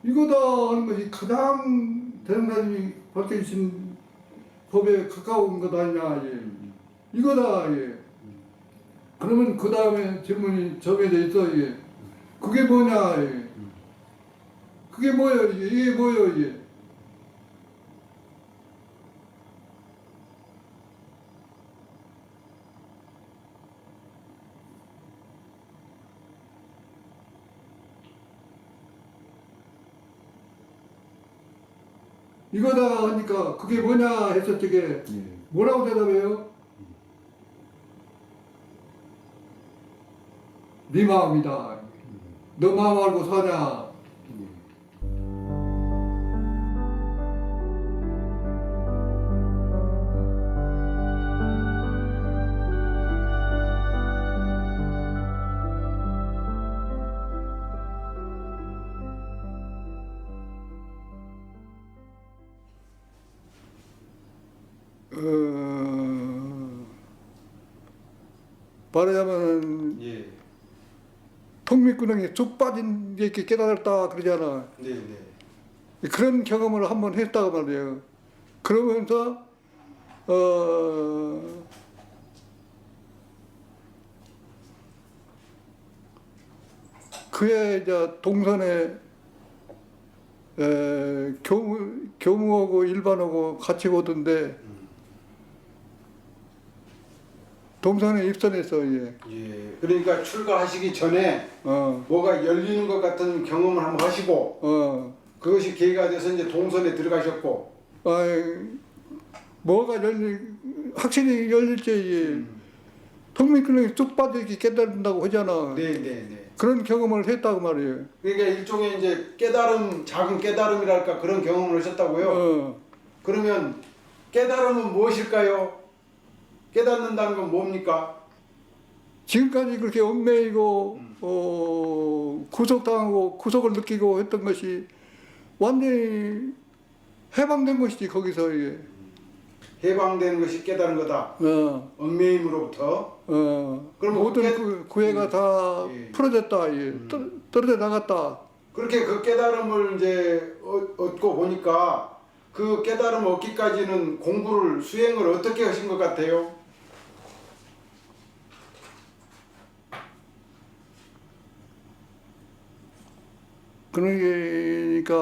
이거다 하는 것이 가장 대통령이 밝혀주신 법에 가까운 것 아니냐. 예. 이거다. 예. 그러면 그 다음에 질문이 정해져 있어. 예. 그게 뭐냐. 예. 그게 뭐예요? 이게 뭐예요? 이게. 이거다 하니까 그게 뭐냐 했을 적에 뭐라고 대답해요? 네 마음이다. 너 마음 알고 사냐? 말하자면 예. 통미구멍에 쭉 빠진 게 이렇게 깨달았다 그러잖아. 네, 네. 그런 경험을 한번 했다고 말이에요. 그러면서 그의 이제 동선에 교무하고 일반하고 같이 오던데 동선에 입선해서 예. 그러니까 출가하시기 전에 뭐가 열리는 것 같은 경험을 한번 하시고 그것이 계기가 돼서 이제 동선에 들어가셨고 뭐가 확실히 열릴지 통밀근육이 쭉 빠져 이렇게 깨달는다고 하잖아. 네, 네, 네. 그런 경험을 했다고 말이에요. 그러니까 일종의 이제 깨달음, 작은 깨달음이랄까 그런 경험을 하셨다고요. 그러면 깨달음은 무엇일까요? 깨닫는다는 건 뭡니까? 지금까지 그렇게 얽매이고 구속당하고 구속을 느끼고 했던 것이 완전히 해방된 것이지 거기서 이게. 해방되는 것이 깨달은 거다. 얽매임으로부터. 그럼 모든 구애가 다 예. 풀어졌다. 떨어져 나갔다. 그렇게 그 깨달음을 이제 얻고 보니까 그 깨달음 얻기까지는 공부를 수행을 어떻게 하신 것 같아요? 그러니까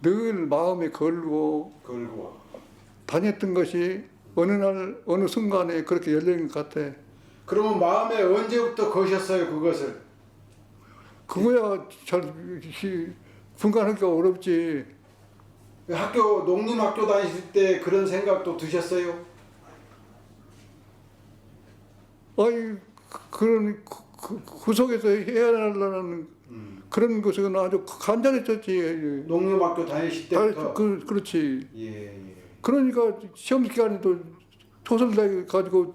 늘 마음에 걸고 다녔던 것이 어느 날 어느 순간에 그렇게 열리는 것 같아. 그러면 마음에 언제부터 거셨어요 그것을? 그거야 잘 분간하기가 어렵지. 학교 농림학교 다니실 때 그런 생각도 드셨어요? 아니 그런 그 속에서 헤어나려는 그런 것은 아주 간절했었지. 농림학교 다니실 때부터? 그렇지. 예. 그러니까 시험 기간에도 초설대 가지고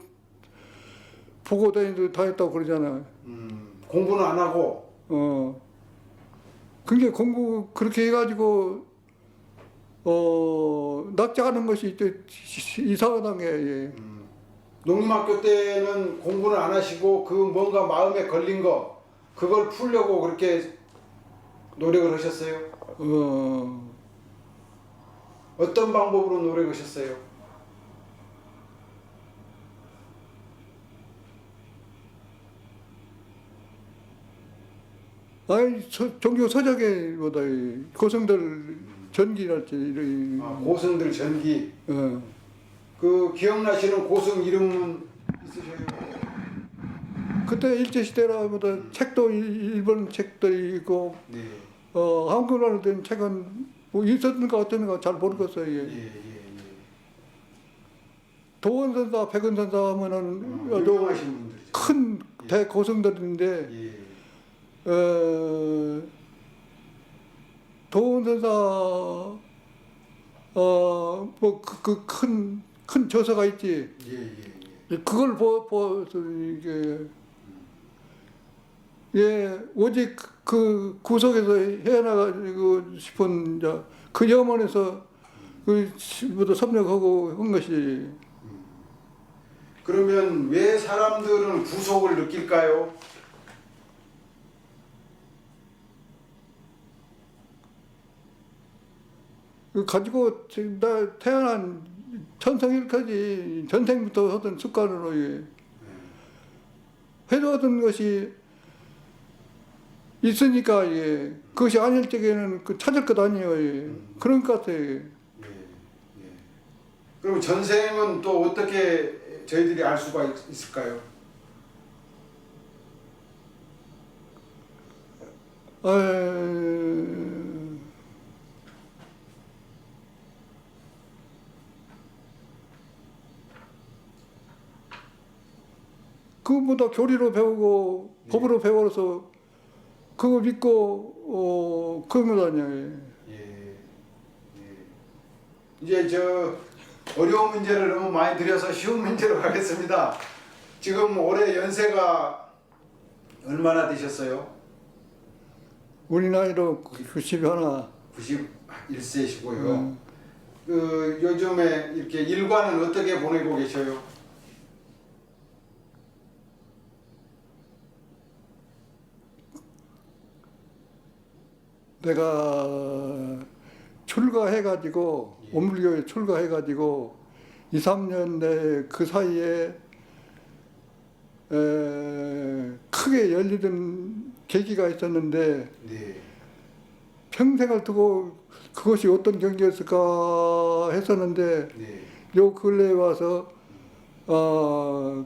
보고 다녔다고 그러잖아. 공부는 안 하고? 그게 공부 그렇게 해가지고 낙제하는 것이 이상하다는 게. 농림학교 때는 공부는 안 하시고 그 뭔가 마음에 걸린 거 그걸 풀려고 그렇게 노력을 하셨어요? 어떤 방법으로 노력하셨어요? 아니 종교 서적에보다 고성들 전기랄지 고승들 전기. 그 기억나시는 고승 이름은 있으셔요? 그때 일제시대라보다 책도 일본 책도 있고 네. 한국어로 된 책은 뭐 있었는가 어땠는가 잘 모르겠어요. 예. 도원선사, 백은선사 하면은 유명하신 분들이죠. 큰 대고성들인데 도원선사 뭐 그 큰 저서가 있지. 그걸 보서 이게 오직 그 구석에서 헤어나가고 싶은 그 염원에서 그 모두 섭렵하고 한 것이. 그러면 왜 사람들은 구속을 느낄까요? 그 가지고 지금 나 태어난 천성일까지 전생부터 하던 습관으로 예. 해도하던 것이 있으니까 예. 그것이 아닐 적에는 그 찾을 것 아니에요. 예. 그런 것 같아요. 예. 예, 예. 그럼 전생은 또 어떻게 저희들이 알 수가 있을까요? 그것보다 교리로 배우고 예. 법으로 배워서 그거 믿고 그런 거 아니에요. 예, 예. 이제 저 어려운 문제를 너무 많이 드려서 쉬운 문제로 가겠습니다. 지금 올해 연세가 얼마나 되셨어요? 우리 나이로 91. 91세시고요. 그 요즘에 이렇게 일과는 어떻게 보내고 계셔요? 내가 출가해가지고 예. 오물교회 출가해가지고 2, 3년 내 그 사이에 크게 열리던 계기가 있었는데 네. 평생을 두고 그것이 어떤 경기였을까 했었는데 네. 요 근래에 와서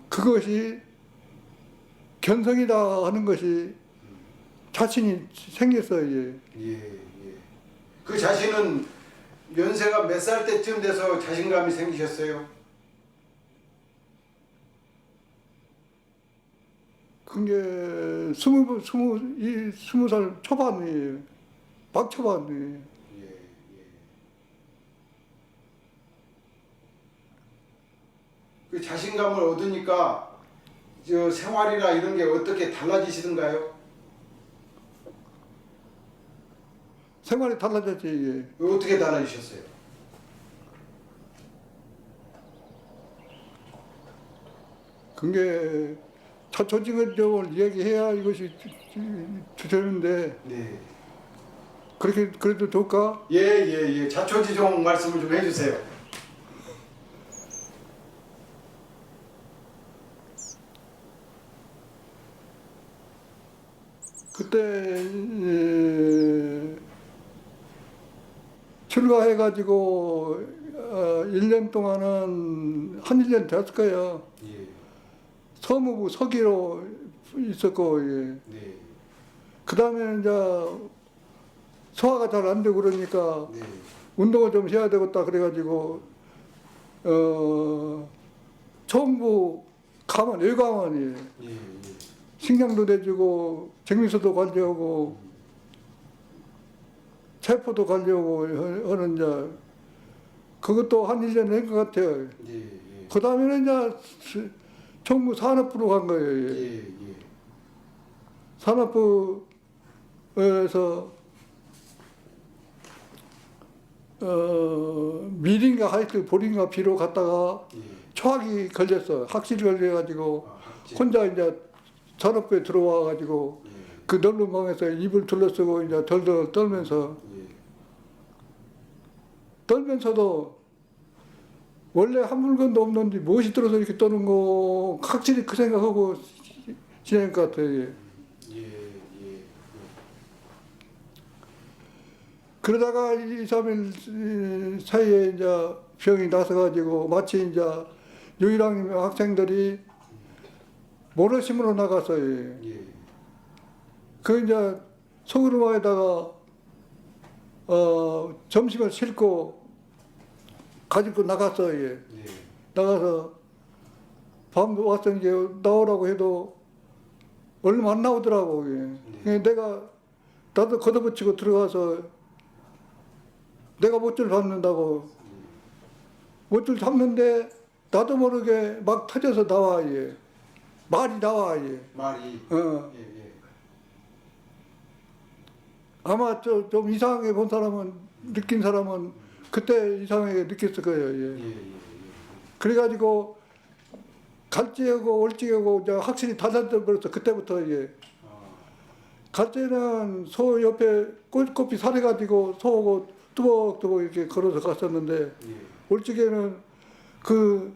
그것이 견성이다 하는 것이 자신이 생겼어요. 예. 예, 예. 그 자신은 연세가 몇 살 때쯤 돼서 자신감이 생기셨어요? 그게 20살 초반이에요. 막 초반이에요. 예, 예. 그 자신감을 얻으니까 저 생활이나 이런 게 어떻게 달라지시던가요? 생활이 달라졌지. 예. 어떻게 달라지셨어요? 그게 자초지근적을 이야기해야 이것이 되는데 네. 그렇게 그래도 좋을까? 예, 예, 예. 자초지종 말씀을 좀 해주세요. 그때 출가해가지고 1년 동안은 한 1년 됐을 거예요. 예, 서무부 서기로 있었고 예. 네, 그 다음에 이제 소화가 잘 안 되고 그러니까 네, 운동을 좀 해야 되겠다 그래가지고 정부 감원 외감원이 예, 예. 식량도 내주고 정미소도 관리하고 체포도 관리하고 하는 이제 그것도 한 1년 된 것 같아요. 예, 예. 그 다음에는 이제 정부 산업부로 간 거예요. 예, 예. 산업부에서 밀인가 하여튼 볼인가 비로 갔다가 예. 초학이 걸렸어. 학실이 걸려가지고 학제. 혼자 이제 산업부에 들어와가지고 예, 그 넓은 방에서 이불 둘러쓰고 이제 덜덜 떨면서 예. 떨면서도 원래 한 물건도 없는데 무엇이 들어서 이렇게 떠는 거 확실히 그 생각하고 지낸 것 같아요. 예. 예, 예. 그러다가 2, 3일 사이에 이제 병이 나서가지고 마치 이제 6.1학년 학생들이 모래심으로 나갔어요. 예. 그 이제 소그루마에다가 점심을 싣고 가지고 나갔어요. 예. 나가서 밤 와서 이제 나오라고 해도 얼마 안 나오더라고. 예. 나도 걷어붙이고 들어가서 내가 못줄 잡는다고 못줄 잡는데 나도 모르게 막 터져서 나와. 예. 말이 나와. 예. 말이. 어. 예, 예. 아마 좀 이상하게 본 사람은 느낀 사람은 그때 이상하게 느꼈을 거예요. 예. 예, 예, 예. 그래가지고 갈지하고 올지하고 이제 확실히 달라져 버렸어. 그때부터 예. 아, 갈지는 소 옆에 꽃이 살해가지고 소하고 뚜벅뚜벅 이렇게 걸어서 갔었는데 예. 올 적에는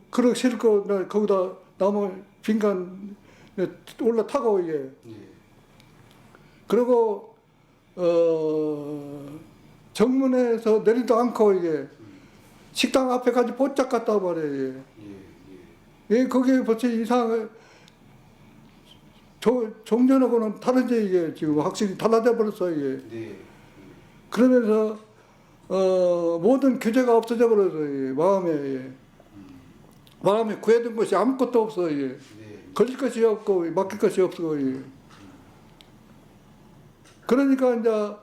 그릇 싣고 나 거기다 나무 빈간 올라타고 이게 예. 그리고 정문에서 내리도 않고 이게 식당 앞에까지 보짝 갔다 말이에요. 예. 예. 예, 거기에 벌써 이상 종전하고는 다르지 이게 지금 확실히 달라져 버렸어 이게. 네. 그러면서 모든 규제가 없어져 버려서 이게 마음에 예. 마음에 구해둔 것이 아무것도 없어 이게. 네. 걸릴 것이 없고 맡길 것이 없고 이게. 그러니까 이제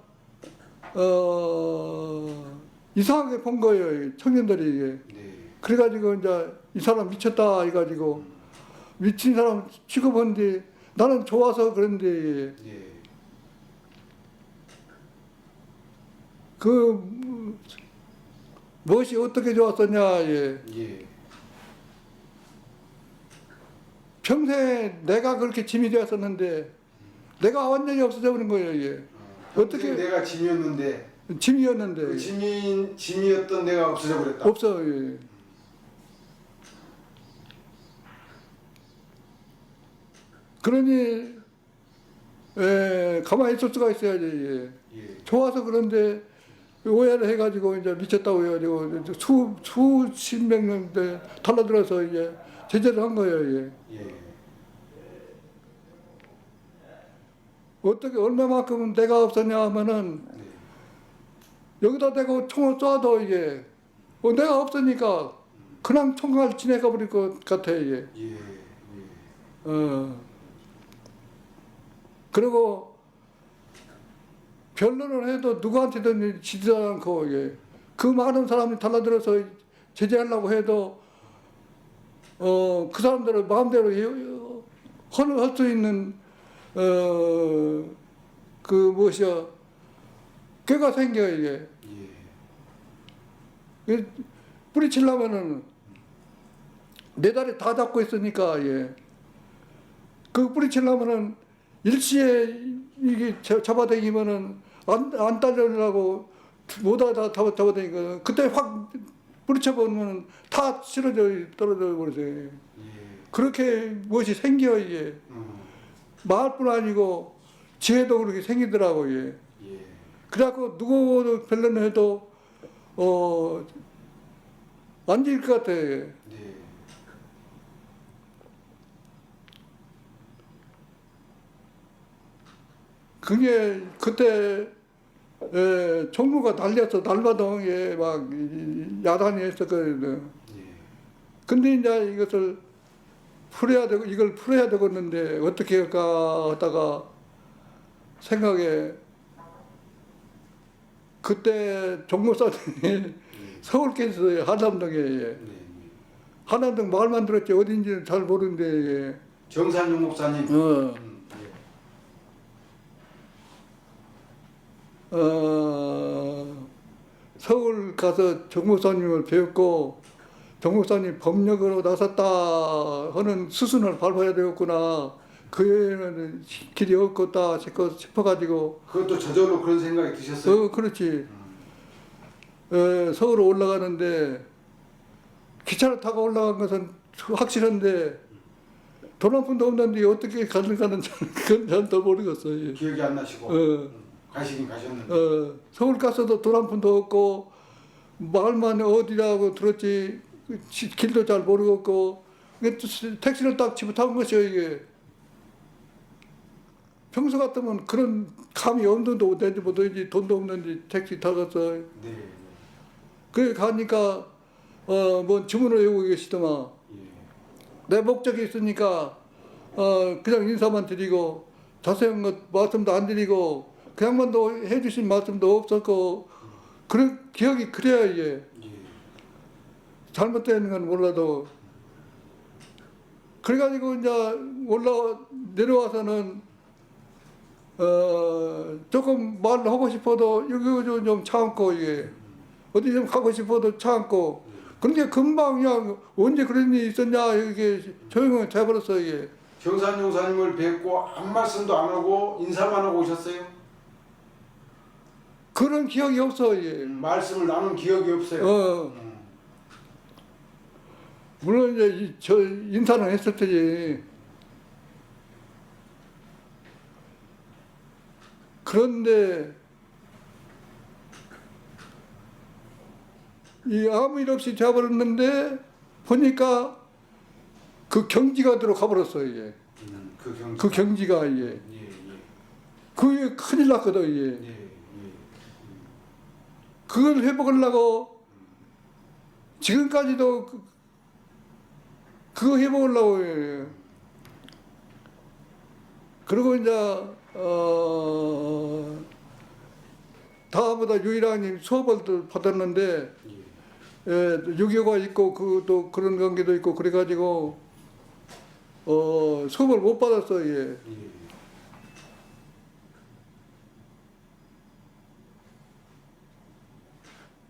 이상하게 본 거예요 이 청년들이 이게. 네. 그래가지고 이제 이 사람 미쳤다 해가지고 미친 사람 취급한데 나는 좋아서 그런데 예. 그 무엇이 어떻게 좋았었냐 예. 예. 평생 내가 그렇게 짐이 되었었는데 내가 완전히 없어져 버린 거예요 예. 어떻게 어떻게- 내가 짐이었는데 짐이었는데 그 짐이었던 내가 없어져 버렸다. 없어 예. 그러니 가만히 있을 수가 있어야지 예. 예. 좋아서 그런데 오해를 해가지고 이제 미쳤다고 해가지고 수십 명인데 달라들어서 이제 제재를 한 거예요. 예. 예. 어떻게 얼마만큼 내가 없었냐 하면은 네. 여기다 대고 총을 쏴도 이게 내가 없으니까 그냥 총알 지나가 버릴 것 같아 이게. 예. 예. 그리고 변론을 해도 누구한테든 지지 않고 이게 그 많은 사람이 달라들어서 제재하려고 해도 그 사람들을 마음대로 할 수 있는 그 무엇이야 꾀가 생겨 이게. 예. 뿌리치려면은 내 다리 다 잡고 있으니까 예. 그 뿌리치려면은 일시에 이게 잡아당기면은 안 따르려고 못하다 잡아당기거든. 그때 확 뿌리쳐버리면 다 떨어져 버리세요. 예. 그렇게 무엇이 생겨 이게. 말뿐 아니고 지혜도 그렇게 생기더라고 예. 예. 그래갖고 누구 별로는 해도 안 질 것 같아. 예. 네. 그게 그때 종무가 날렸어. 날마동에 막 야단이 했었거든. 예. 근데 이제 이것을 풀어야 되고 이걸 풀어야 되겠는데 어떻게 할까 하다가 생각에 그때 종무사님이 서울께 있어요. 한남동에. 네. 한남동 말만 들었지 어딘지는 잘 모르는데. 정산용 목사님. 예. 서울 가서 정목사님을 배웠고 정목사님 법력으로 나섰다 하는 수순을 밟아야 되겠구나. 그 외에는 길이 없겠다 싶어가지고 그것도 저절로 그런 생각이 드셨어요? 그렇지. 서울 올라가는데 기차를 타고 올라간 것은 확실한데 돈 한 푼도 없는데 어떻게 가는가는 그건 잘도 모르겠어요. 기억이 안 나시고 가시긴 가셨는데. 서울 가서도 돈 한 푼도 없고 말만 어디라고 들었지 길도 잘 모르겠고 택시를 딱 집어 타는 것이요 이게. 평소 같으면 그런 감이 없는데 내지 못하지 돈도 없는데 택시 타갔어. 네. 그래 가니까 뭐 주문을 외우고 계시더만. 예. 내 목적이 있으니까 그냥 인사만 드리고 자세한 것 말씀도 안 드리고 그 양반도 해주신 말씀도 없었고 그런 기억이 그래야 이게. 예. 잘못된 건 몰라도 그래가지고 이제 내려와서는 조금 말하고 싶어도 여기 좀 참고 이게 어디 좀 가고 싶어도 참고 그런데 금방 그냥 언제 그런 일이 있었냐 이게 조용히 돼버렸어 이게. 정산용사님을 뵙고 한 말씀도 안 하고 인사만 하고 오셨어요? 그런 기억이 없어. 예. 말씀을 나눈 기억이 없어요. 물론 이제 저 인사는 했을 테지. 그런데 이 아무 일 없이 돼버렸는데 보니까 그 경지가 들어가버렸어요. 이게. 그 경지가 이게. 예, 예. 그게 큰일 났거든. 이게. 예, 예. 그걸 회복하려고 지금까지도 그거 해보려고 예. 그리고 이제 다보다 유일하게 수업을 또 받았는데 예, 유교가 있고 그또 그런 관계도 있고 그래가지고 수업을 못 받았어요. 예.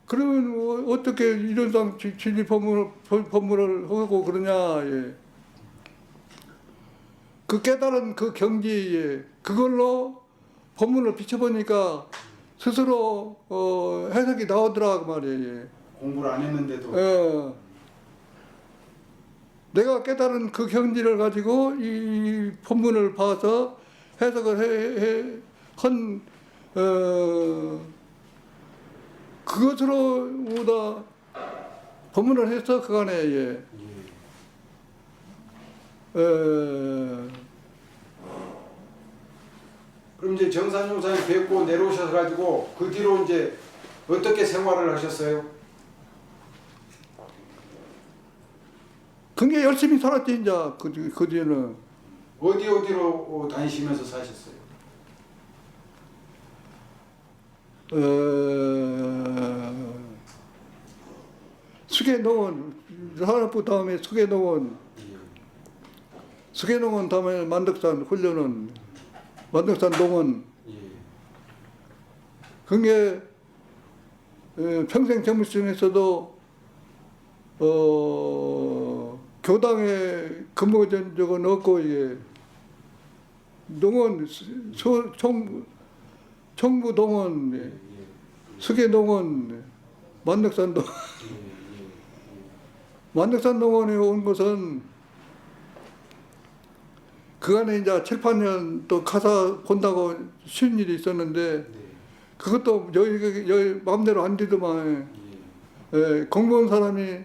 그러면 어떻게 이런상 진리 법문을 하고 그러냐. 예. 그 깨달은 그 경지에 그걸로 법문을 비춰보니까 스스로 해석이 나오더라 그 말이에요. 예. 공부를 안 했는데도. 내가 깨달은 그 경지를 가지고 이 법문을 봐서 해석을 한 그것으로 보다 법문을 해서 그간에 예. 그럼 이제 정산용사님 뵙고 내려오셔서 가지고 그 뒤로 이제 어떻게 생활을 하셨어요? 굉장히 열심히 살았지 이제 그 뒤에는. 어디로 다니시면서 사셨어요? 수계농원 산업부 다음에 수계농원, 수계농원 다음에 만덕산 훈련원, 만덕산 농원. 그게 평생 정부청에서도 교당에 근무한 적은 없고 예. 농원 청부 농원, 예. 수계농원, 만덕산 농원. 만덕산 농원에 온 것은 그간에 이제 7, 8년 또 가사 본다고 쉬운 일이 있었는데 그것도 여기 마음대로 안 되더만. 예, 공무원 사람이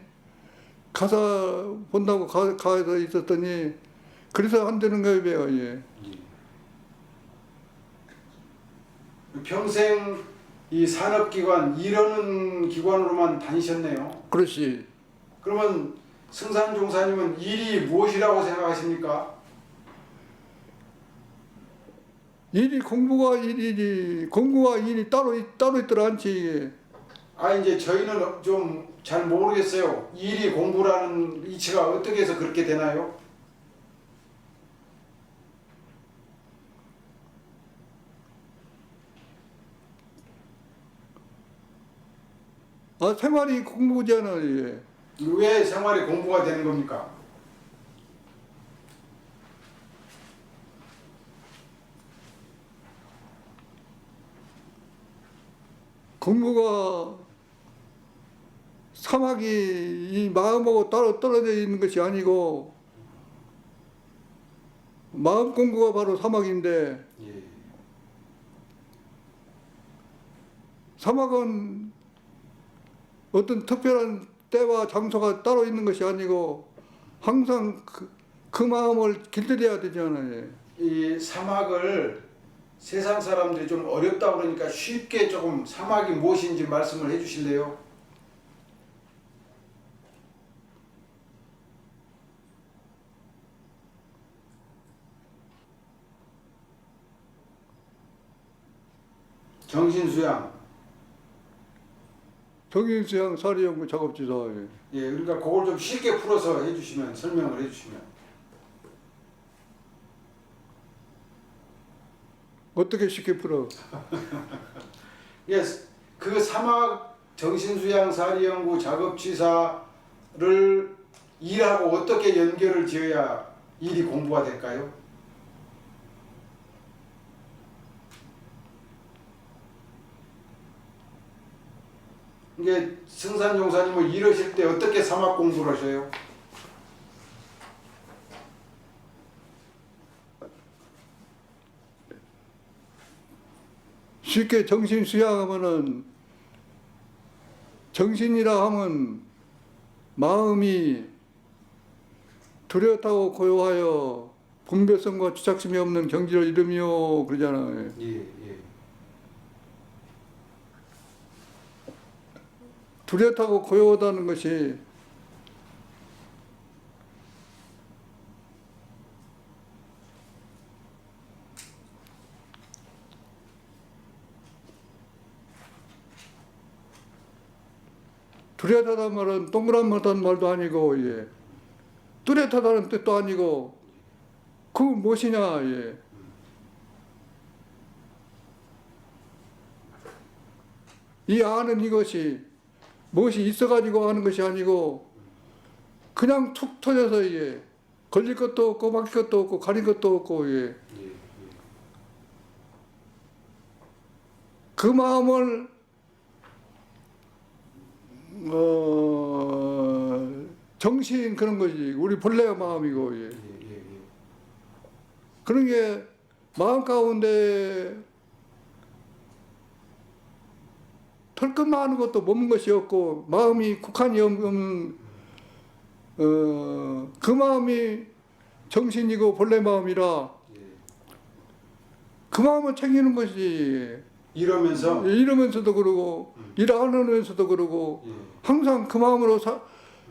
가사 본다고 가서 있었더니 그래서 안 되는 거예요. 예. 평생 이 산업기관 이러는 기관으로만 다니셨네요. 그렇지. 그러면 승산종사님은 일이 무엇이라고 생각하십니까? 일이 공부와 일이 따로 있더라 않지. 이제 저희는 좀 잘 모르겠어요. 일이 공부라는 이치가 어떻게 해서 그렇게 되나요? 생활이 공부잖아. 예. 왜 생활이 공부가 되는 겁니까? 공부가 사막이 이 마음하고 따로 떨어져 있는 것이 아니고 마음 공부가 바로 사막인데 사막은 어떤 특별한 때와 장소가 따로 있는 것이 아니고 항상 그 마음을 길들여야 되잖아요. 이 사막을 세상 사람들이 좀 어렵다 그러니까 쉽게 조금 사막이 무엇인지 말씀을 해주실래요? 정신수양. 정신수양 사리연구 작업지사. 예, 그러니까 그걸 좀 쉽게 풀어서 해주시면 설명을 해주시면. 어떻게 쉽게 풀어? 예, 그 사막 정신수양 사리연구 작업지사를 일하고 어떻게 연결을 지어야 일이 공부가 될까요? 이게 승산종사님은 이러실 때 어떻게 사막 공부를 하셔요? 쉽게 정신 수양하면은, 정신이라 하면 마음이 뚜렷하고 고요하여 분별성과 주착심이 없는 경지를 이루며 그러잖아요. 예. 뚜렷하고 고요하다는 것이 뚜렷하다는 말은 동그랗다는 말도 아니고, 예. 뚜렷하다는 뜻도 아니고, 그 무엇이냐, 예. 이 아는 이것이 무엇이 있어가지고 아는 것이 아니고, 그냥 툭 터져서, 예. 걸릴 것도 없고, 막힐 것도 없고, 가릴 것도 없고, 예. 그 마음을 정신 그런 거지. 우리 본래 마음이고, 예. 그런 게 마음 가운데 털끝만 하는 것도 머문 것이 없고, 마음이 국한이 없는 그 마음이 정신이고 본래 마음이라 그 마음을 챙기는 것이. 이러면서도 그러고 일 안 하면서도 그러고 항상 그 마음으로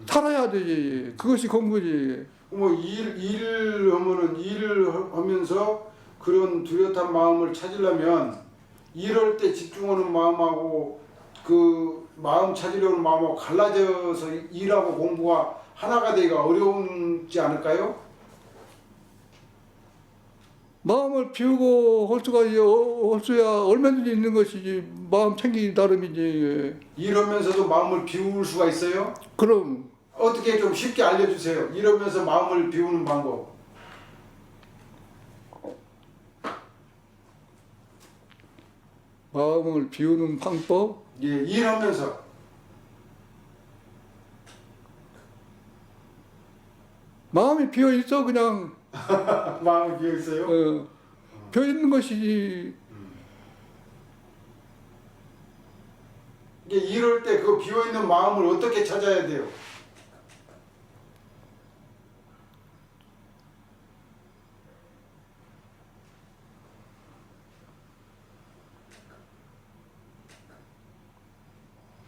살아야 되지. 그것이 공부지. 뭐 일을 하면은 일을 하면서 그런 뚜렷한 마음을 찾으려면 일할 때 집중하는 마음하고 그 마음 찾으려는 마음하고 갈라져서 일하고 공부가 하나가 되기가 어려운지 않을까요? 마음을 비우고 할 수야 얼마든지 있는 것이지. 마음 챙기기 나름이지. 이러면서도 마음을 비울 수가 있어요? 그럼 어떻게 좀 쉽게 알려주세요. 이러면서 마음을 비우는 방법. 마음을 비우는 방법? 예, 일하면서. 마음이 비어 있어 그냥. 마음이 비어 있어요? 비어 있는 것이지. 이게 이럴 때 그 비어 있는 마음을 어떻게 찾아야 돼요?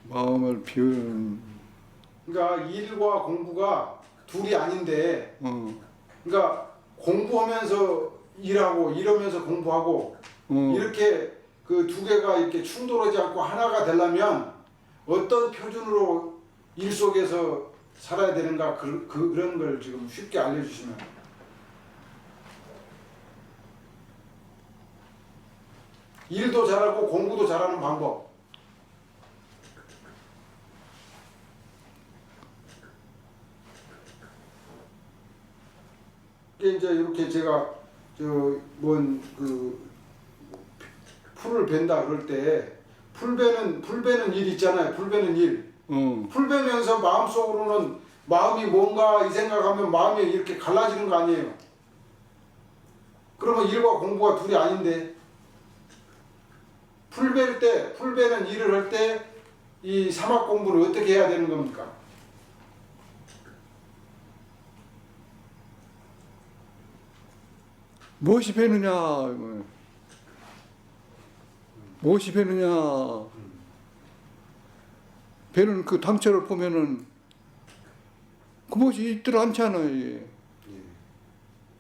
마음을 비우는. 그러니까 일과 공부가 둘이 아닌데, 그러니까 공부하면서 일하고 일하면서 공부하고 이렇게 그 두 개가 이렇게 충돌하지 않고 하나가 되려면 어떤 표준으로 일 속에서 살아야 되는가 그런 걸 지금 쉽게 알려주시면. 일도 잘하고 공부도 잘하는 방법. 이게 이제 이렇게 제가 그 풀을 벤다 그럴 때 풀베는 일 있잖아요. 풀베는 일. 풀 베면서 마음속으로는 마음이 뭔가 이 생각하면 마음이 이렇게 갈라지는 거 아니에요. 그러면 일과 공부가 둘이 아닌데 풀베는 일을 할 때 이 사막 공부를 어떻게 해야 되는 겁니까? 무엇이 배느냐, 무엇이 배느냐. 배는 그 당체를 보면은 그것이 있들 않잖아요. 이게.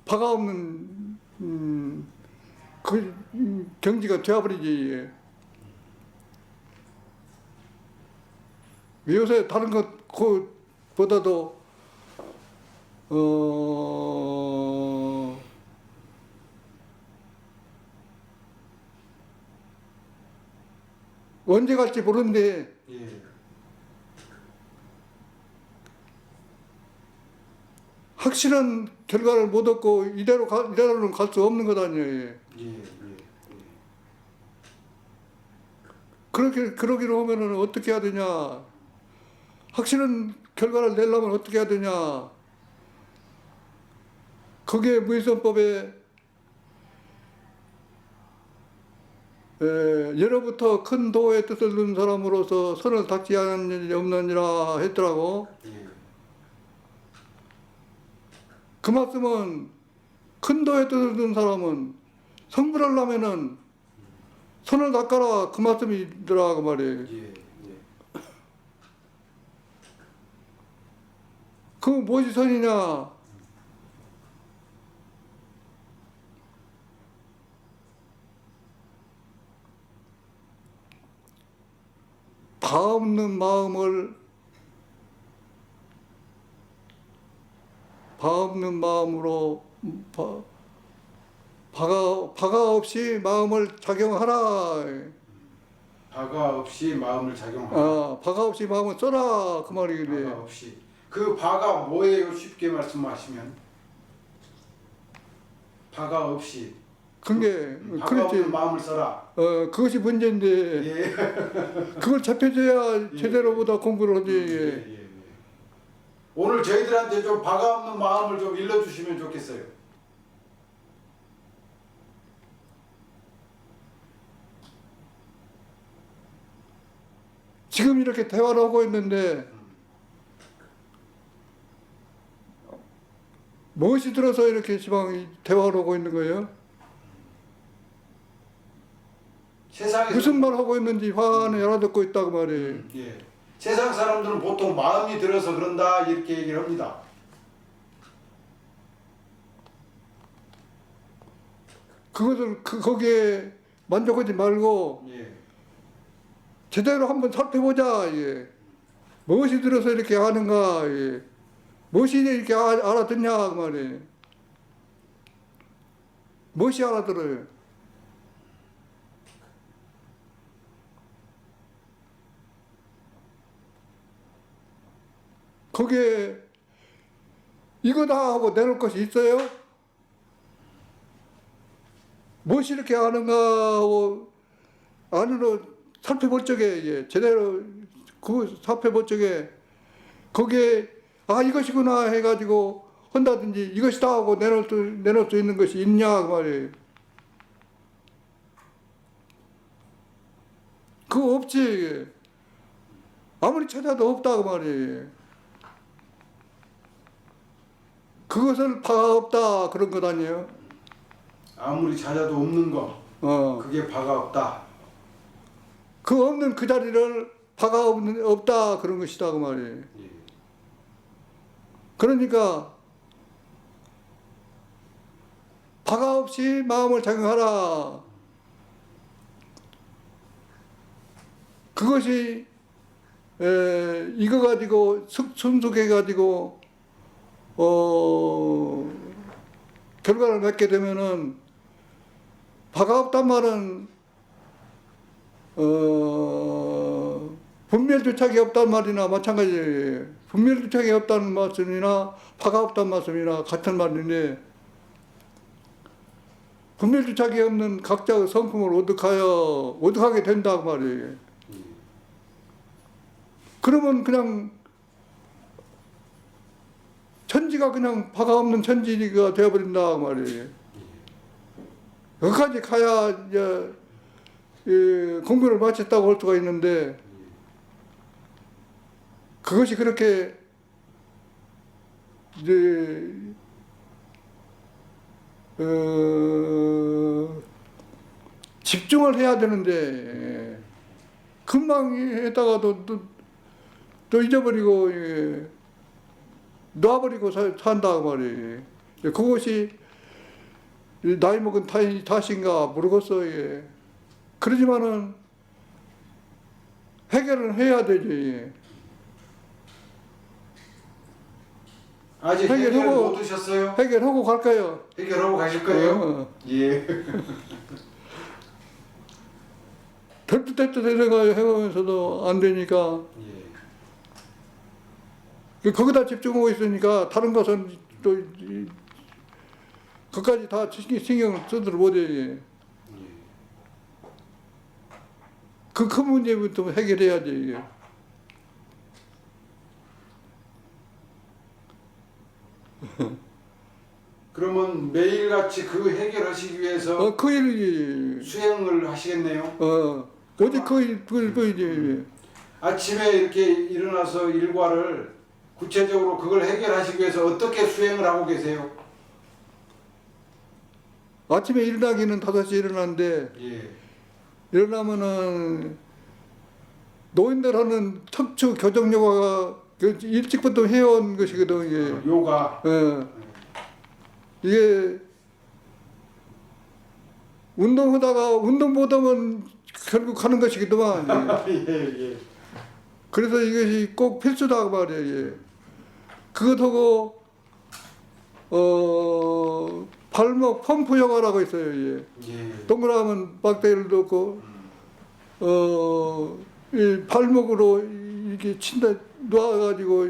바가 없는 그 경지가 되어버리지. 요새 다른 것보다도 언제 갈지 모르는데 확실한 결과를 못 얻고 이대로는 갈 수 없는 것 아니에요. 그러기로 하면은 어떻게 해야 되냐? 확실한 결과를 내려면 어떻게 해야 되냐? 거기에 무위선법에 예로부터 큰 도의 뜻을 둔 사람으로서 선을 닦지 않은 일이 없느니라 했더라고. 예. 그 말씀은 큰 도의 뜻을 둔 사람은 성불하려면은 선을 닦아라 그 말씀이더라 그 말이에요. 예. 예. 그 무엇이 선이냐? 바 없는 마음으로 바가 없이 마음을 작용하라. 바가 없이 마음을 작용하라. 바가 없이 마음을 써라 그 말이거든. 바가 없이. 그 바가 뭐예요? 쉽게 말씀하시면 바가 없이. 그게 바가 그렇지. 없는 마음을 써라. 그것이 문제인데 예. 그걸 잡혀줘야 제대로보다 공부를 하지. 예, 예. 오늘 저희들한테 좀 바가 없는 마음을 좀 일러주시면 좋겠어요. 지금 이렇게 대화를 하고 있는데 무엇이 들어서 이렇게 지방 대화를 하고 있는 거예요? 세상에서 무슨 말 하고 있는지 화는 알아듣고 있다고 말이에요. 예. 세상 사람들은 보통 마음이 들어서 그런다 이렇게 얘기를 합니다. 그것을 거기에 만족하지 말고 예. 제대로 한번 살펴보자. 예. 무엇이 들어서 이렇게 하는가. 예. 무엇이 이렇게 알아듣냐 그 말이에요. 무엇이 알아들어요? 거기에 이거다 하고 내놓을 것이 있어요? 무엇이 이렇게 하는가 하고 안으로 살펴볼 적에 예, 제대로 그 살펴볼 적에 거기에 이것이구나 해가지고 한다든지 이것이다 하고 내놓을 수 있는 것이 있냐 그 말이에요. 그거 없지. 아무리 찾아도 없다 그 말이에요. 그것을 바가 없다 그런 것 아니에요? 아무리 찾아도 없는 거. 그게 바가 없다. 그 없는 그 자리를 바가 없다 그런 것이다 그 말이에요. 예. 그러니까 바가 없이 마음을 작용하라. 그것이 이거 가지고 순수해 가지고 결과를 맺게 되면은 바가 없단 말은 분별주착이 없단 말이나 마찬가지예요. 분별주착이 없다는 말씀이나 바가 없다는 말씀이나 같은 말인데 분별주착이 없는 각자의 성품을 오득하게 된다 그 말이에요. 그러면 그냥 천지가 그냥 바가 없는 천지가 되어버린다 그 말이에요. 여기까지 가야 이제 공부를 마쳤다고 할 수가 있는데 그것이 그렇게 이제 집중을 해야 되는데 금방 했다가도 또 잊어버리고 놔버리고 산다 그 말이에요. 그것이 나이 먹은 탓인가 모르겠어요. 그러지만은 해결은 해야 되지. 아직 해결 못 하셨어요? 해결하고 갈까요? 해결하고 가실 거예요? 예. 덜뜻덜뜻 해가면서도 안 되니까 예. 거기다 집중하고 있으니까 다른 것은 또 그까지 다 신경을 쓰도록 못해. 그 큰 문제부터 해결해야지 이게. 그러면 매일같이 그 해결하시기 위해서 그 일이 수행을 하시겠네요. 어제 그 이제 아침에 이렇게 일어나서 일과를 구체적으로 그걸 해결하시기 위해서 어떻게 수행을 하고 계세요? 아침에 일어나기는 5시에 일어나는데 예. 일어나면은 노인들 하는 척추 교정 요가가 그 일찍부터 해온 것이거든 이게. 요가. 이게 운동하다가 운동 못하면 결국 하는 것이기도만. 예, 예. 그래서 이것이 꼭 필수다 그 말이에요. 이게. 그것하고 발목 펌프 요가라고 있어요. 이게. 예. 동그라면 박대를 놓고 이 발목으로 이렇게 친다 놓아가지고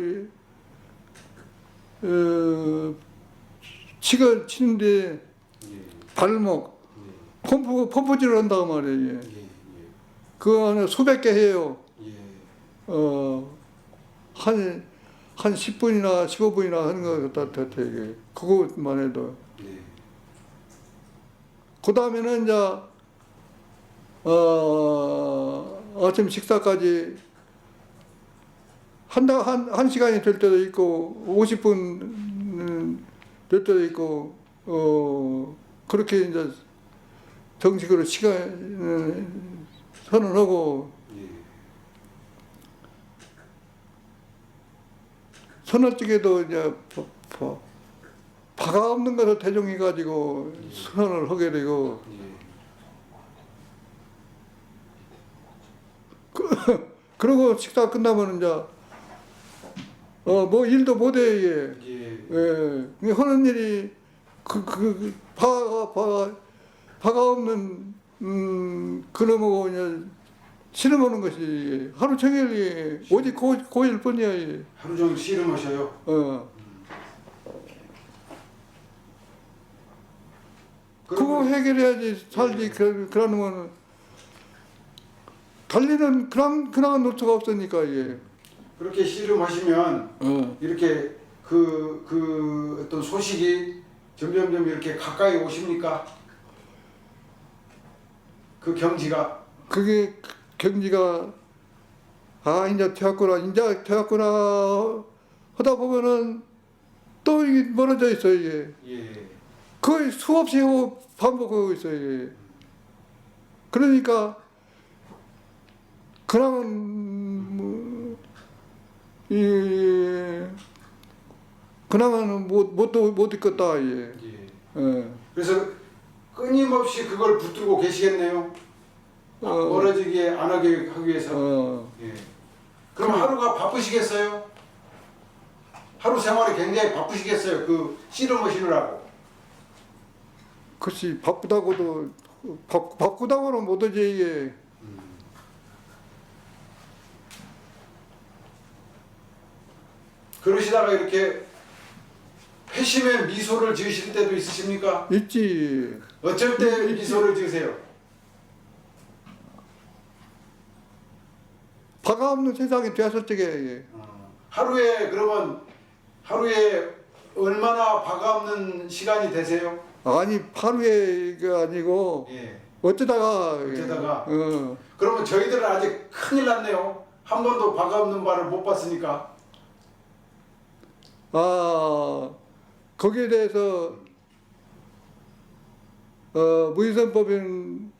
치는데 예. 발목 펌프질을 한다고 말이에요. 예. 예. 그 안에 수백 개 해요. 예. 한 10분이나 15분이나 하는 것 같아 이게. 그것만 해도. 예. 그 다음에는 이제 아침 식사까지 한 시간이 될 때도 있고 50분 될 때도 있고 그렇게 이제 정식으로 시간 선언하고 예. 선언직에도 이제 바가 없는 것을 대종해 가지고 선언을 하게 되고 예. 그러고 식사 끝나면 이제 뭐 일도 못해 이게. 예. 하는 일이 바가 없는 그놈하고 이제 씨름하는 것이 하루 종일 오직 고일 뿐이야. 이게. 하루 종일 씨름하셔요. 그거 해결해야지 살지. 그러면 달리는 그런 노트가 없으니까 이게. 그렇게 씨름하시면 이렇게 그 어떤 소식이 점점점 이렇게 가까이 오십니까? 그 경지가. 그게 경지가 이제 되었구나 하다 보면은 또 이게 멀어져 있어 이게. 예. 거의 수없이 반복하고 있어요 이게. 그러니까 그나마는 그나마는 못 있겠다 예. 예. 그래서 끊임없이 그걸 붙들고 계시겠네요. 멀어지게 안 하게 하기 위해서. 예. 그럼 하루가 바쁘시겠어요? 하루 생활이 굉장히 바쁘시겠어요. 그 씨름하시느라고. 글쎄 바쁘다고도 바쁘다고는 못하지 이게. 그러시다가 이렇게 회심의 미소를 지으실 때도 있으십니까? 있지. 어쩔 때 미소를 지으세요? 바가 없는 세상이 되었을 적에 이게. 하루에 그러면 하루에 얼마나 바가 없는 시간이 되세요? 아니 하루에가 아니고 예. 어쩌다가 그러면 저희들은 아직 큰일 났네요. 한 번도 바가 없는 바를 못 봤으니까. 거기에 대해서 무의선법은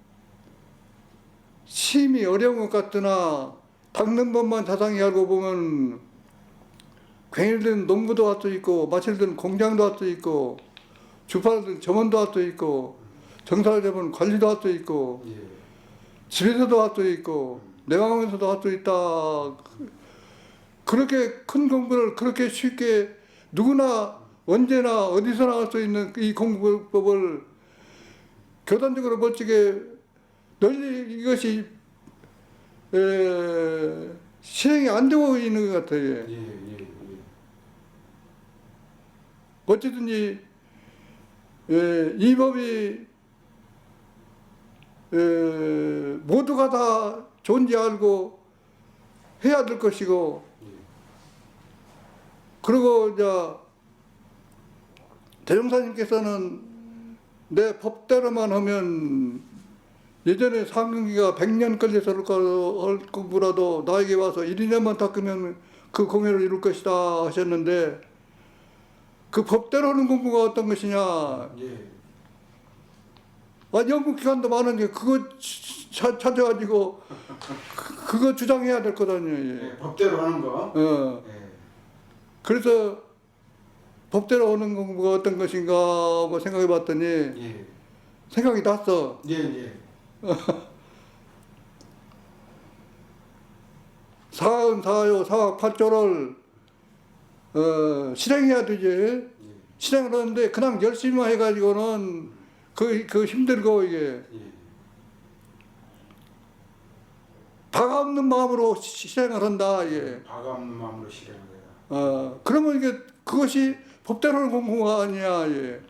심히 어려운 것 같으나 닦는 법만 자상히 알고 보면 괭이든 농부도 할 수 있고 마실든 공장도 할 수 있고 주파든 점원도 할 수 있고 정사를 잡으면 관리도 할 수 있고 예. 집에서도 할 수 있고 내방하면서도 할 수 있다. 그렇게 큰 공부를 그렇게 쉽게 누구나 언제나 어디서나 할 수 있는 이 공부법을 교단적으로 멋지게 널리 이것이 실행이 안 되고 있는 것 같아요. 예, 예, 예. 어쨌든지 이 법이 모두가 다 좋은지 알고 해야 될 것이고, 예. 그리고 이제 대종사님께서는 내 법대로만 하면 예전에 상근기가 100년 걸려서 할 공부라도 나에게 와서 1, 2년만 닦으면 그 공연을 이룰 것이다 하셨는데, 그 법대로 하는 공부가 어떤 것이냐. 예. 연구 기간도 많은데 그거 찾아가지고 그거 주장해야 될 거다니요. 예. 예. 법대로 하는 거. 예. 그래서 법대로 하는 공부가 어떤 것인가 뭐 생각해 봤더니 예. 생각이 났어. 예. 예. 사은사요 사학팔조를 실행해야 되지. 예. 실행을 하는데 그냥 열심히만 해가지고는 그 힘들고 이게 예. 바가 없는 마음으로 실행을 한다. 예. 바가 없는 마음으로 실행을 해라. 그러면 이게 그것이 법대로 하는 공부가 아니야. 예.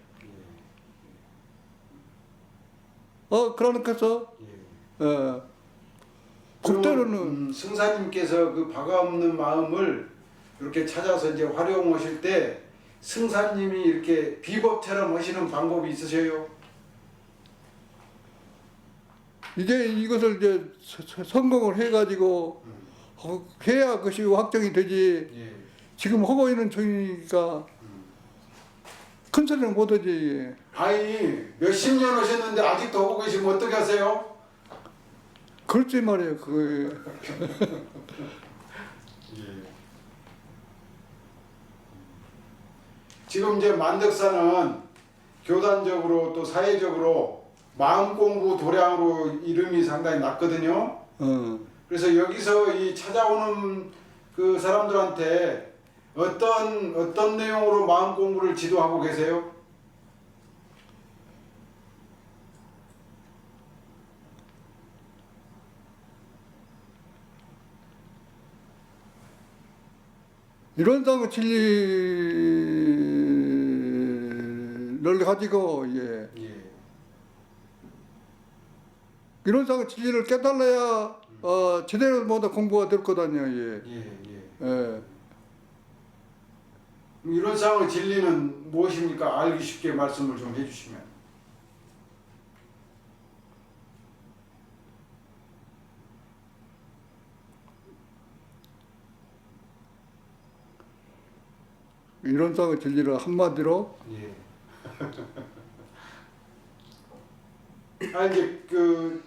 그러니까 예. 법대로는 그럼, 승사님께서 그 바가 없는 마음을 이렇게 찾아서 이제 활용하실 때 승사님이 이렇게 비법처럼 하시는 방법이 있으세요? 이제 이것을 이제 성공을 해가지고 해야 그것이 확정이 되지. 예. 지금 하고 있는 중이니까 큰 소리는 못하지. 아니 몇십 년 하셨는데 아직도 하고 계시면 어떻게 하세요? 그렇지 말이에요. 그 예. 지금 이제 만덕사는 교단적으로 또 사회적으로 마음 공부 도량으로 이름이 상당히 났거든요. 그래서 여기서 이 찾아오는 그 사람들한테 어떤 내용으로 마음 공부를 지도하고 계세요? 이론상 진리를 가지고 예. 예. 이론상 진리를 깨달아야 제대로 모두 공부가 될 거다니요. 예. 예. 예. 예. 이론상의 진리는 무엇입니까? 알기 쉽게 말씀을 좀 해주시면. 이론상의 진리를 한마디로 예. 이제 그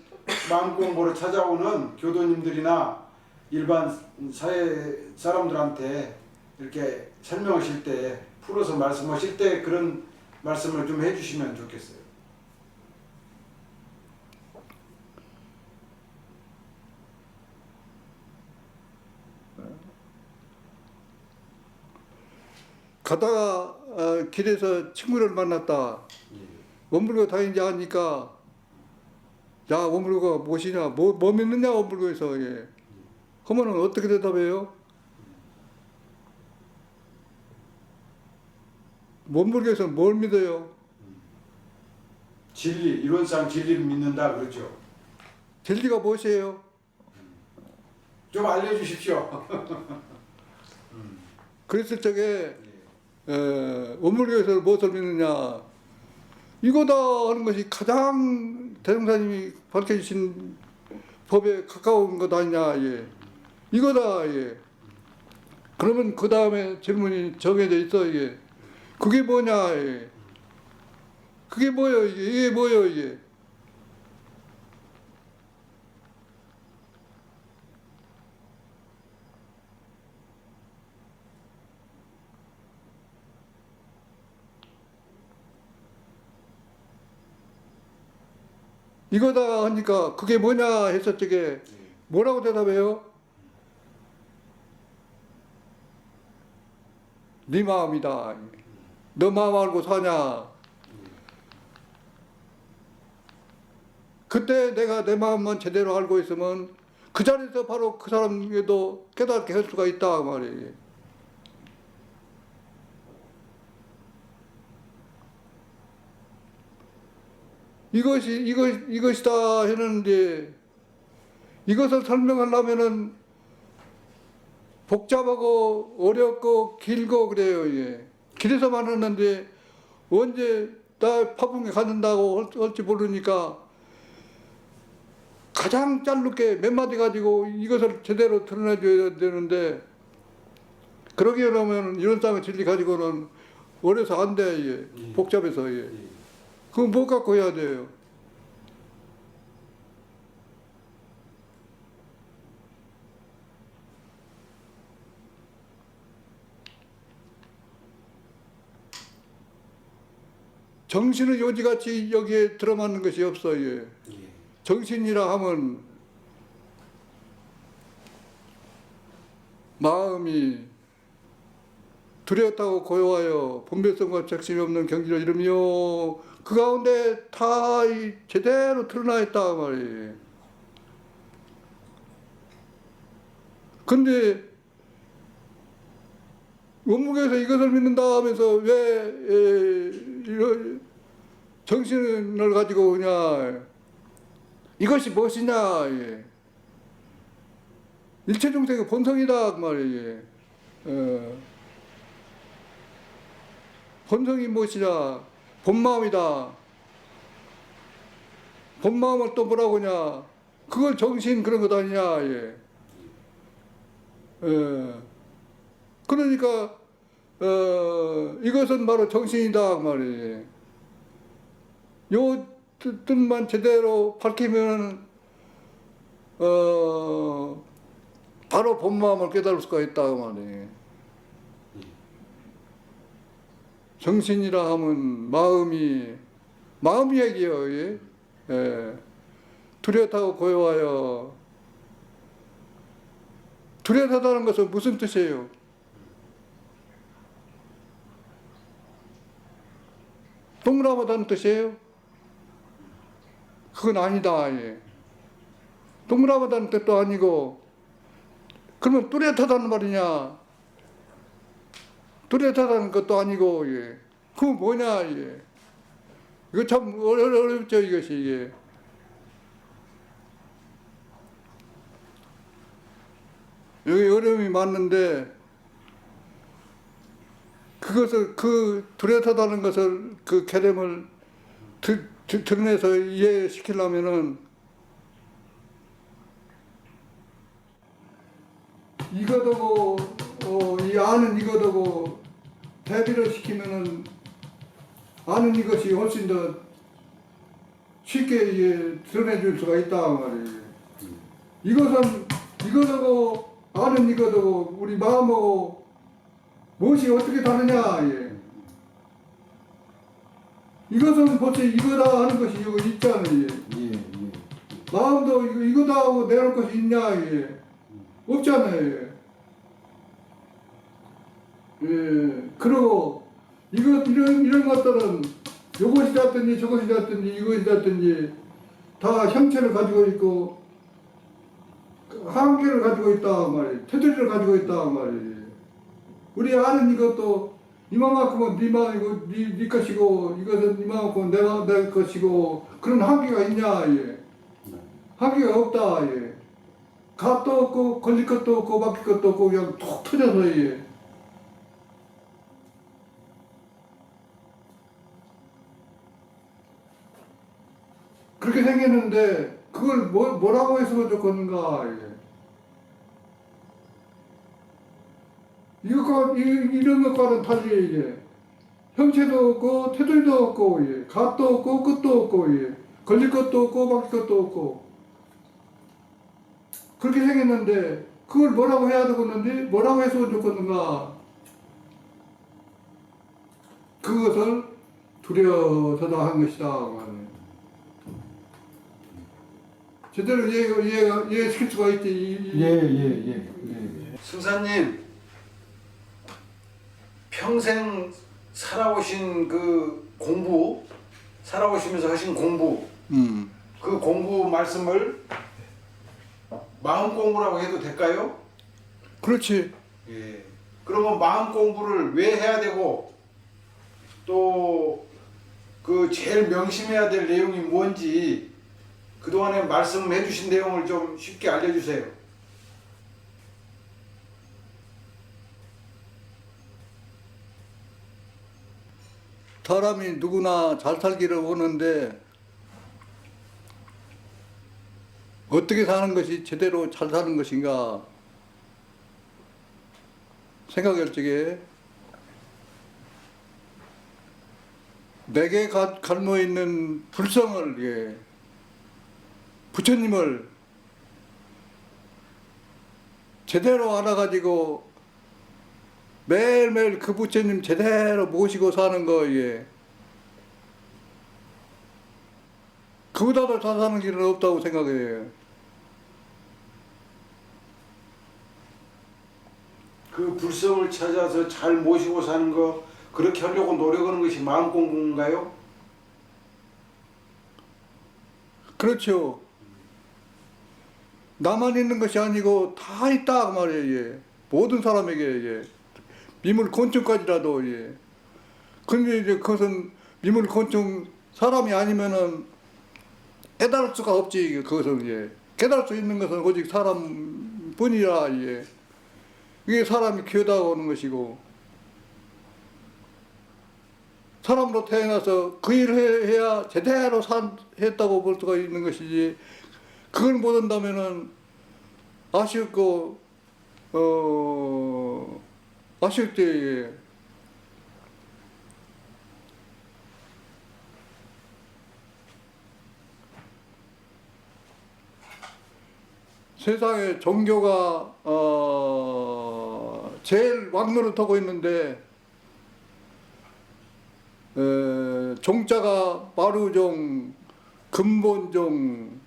마음 공부를 찾아오는 교도님들이나 일반 사회 사람들한테 이렇게 설명하실 때 풀어서 말씀하실 때 그런 말씀을 좀 해주시면 좋겠어요. 가다가 길에서 친구를 만났다. 예. 원불교 다니자 하니까 야 원불교가 무엇이냐 뭐 믿느냐 원불교에서 예. 그러면은 어떻게 대답해요? 원불교에서는 뭘 믿어요? 진리, 이론상 진리를 믿는다 그렇죠. 진리가 무엇이에요? 좀 알려주십시오. 그랬을 적에 원불교에서 무엇을 믿느냐 이거다 하는 것이 가장 대종사님이 밝혀주신 법에 가까운 것 아니냐. 예. 이거다. 예. 그러면 그 다음에 질문이 정해져 있어. 이게 그게 뭐냐. 예. 그게 뭐예요. 이게 뭐예요. 이게 이거다 하니까 그게 뭐냐 했을 적에 뭐라고 대답해요? 네 마음이다. 너 마음 알고 사냐? 그때 내가 내 마음만 제대로 알고 있으면 그 자리에서 바로 그 사람에도 깨닫게 할 수가 있다 말이에요. 이것이다 했는데 이것을 설명하려면은 복잡하고 어렵고 길고 그래요. 이게 길에서만 하는데 언제 나 파풍에 갖는다고 할지 모르니까 가장 짧게 몇 마디 가지고 이것을 제대로 드러내줘야 되는데 그러게 하면 이런 쌍의 진리 가지고는 어려서 안 돼. 이게 복잡해서. 이게 그건 못 갖고 해야 돼요. 정신은 요지같이 여기에 들어맞는 것이 없어요. 정신이라 하면 마음이 두렵다고 고요하여 분별성과 적심이 없는 경지를 이루며 그 가운데 다 제대로 드러나 있다 말이에요. 근데 원무에서 이것을 믿는다 하면서 왜 정신을 가지고 그냥 이것이 무엇이냐. 일체 중생의 본성이다 그 말이에요. 본성이 무엇이냐? 본마음이다. 본마음을 또 뭐라고 하냐? 그걸 정신 그런 것 아니냐? 그러니까 이것은 바로 정신이다 그 말이에요. 요 뜻만 제대로 밝히면 바로 본마음을 깨달을 수가 있다 그 말이에요. 정신이라 하면 마음 얘기요. 예. 두렵다고 고요하여. 두렵다는 것은 무슨 뜻이에요? 동그라하다는 뜻이에요? 그건 아니다. 예. 동그라하다는 뜻도 아니고 그러면 뚜렷하다는 말이냐? 뚜렷하다는 것도 아니고, 예. 그건 뭐냐, 예. 이거 참 어렵죠, 이것이, 이게. 여기 어려움이 많은데, 그것을, 그 뚜렷하다는 것을, 그 개념을 드러내서 이해시키려면은, 이거도 이 아는 이거도 대비를 시키면은 아는 이것이 훨씬 더 쉽게 드러내줄 수가 있다 말이에요. 이거도 아는 이거도 우리 마음하고 무엇이 어떻게 다르냐. 이것은 벌써 이거다 하는 것이 이거 있잖아요. 마음도 이거다 하고 내놓을 것이 있냐. 없잖아요. 그리고 이런 것들은 이것이 닿든지 저것이 닿든지 이것이 닿든지 다 형체를 가지고 있고 한계를 가지고 있다 말이에요. 테두리를 가지고 있다 말이에요. 우리 아는 이것도 이만큼은 네 마음이고 네 것이고 이것은 이만큼은 내 것이고 그런 한계가 있냐. 한계가 없다. 값도 없고 걸릴 것도 없고 막힐 것도 없고 그냥 툭 터져서 그렇게 생겼는데 그걸 뭐라고 했으면 좋겠는가. 이런 것과는 달리 형체도 없고 테두리도 없고 값도 없고 끝도 없고 걸릴 것도 없고 막힐 것도 없고 그렇게 생겼는데 그걸 뭐라고 해야 되겠는데 뭐라고 했으면 좋겠는가. 그것을 두려워서다 한 것이다. 제대로 이해시킬 수가 있지. 승사님, 평생 살아오신 그 공부, 살아오시면서 하신 공부, 그 공부 말씀을 마음 공부라고 해도 될까요? 그렇지. 그러면 마음 공부를 왜 해야 되고 또 그 제일 명심해야 될 내용이 뭔지 그동안에 말씀해 주신 내용을 좀 쉽게 알려주세요. 사람이 누구나 잘 살기를 원하는데 어떻게 사는 것이 제대로 잘 사는 것인가 생각할 적에 내게 갈모 있는 불성을, 예, 부처님을 제대로 알아가지고 매일매일 그 부처님 제대로 모시고 사는 거, 예, 그보다도 잘 사는 길은 없다고 생각해요. 그 불성을 찾아서 잘 모시고 사는 거, 그렇게 하려고 노력하는 것이 마음 공부인가요? 그렇죠. 나만 있는 것이 아니고 다 있다 그 말이에요. 예. 모든 사람에게, 예. 미물 곤충까지라도, 예. 근데 이제 그것은 미물 곤충 사람이 아니면은 깨달을 수가 없지. 그것은, 예. 깨달을 수 있는 것은 오직 사람뿐이라, 예. 이게 사람이 기어다가 오는 것이고, 사람으로 태어나서 그 일을 해야 제대로 했다고 볼 수가 있는 것이지, 그걸 못한다면은 아쉽고, 아쉬울 때, 세상에 종교가 제일 왕노릇하고 있는데, 종자가 마루종, 근본종,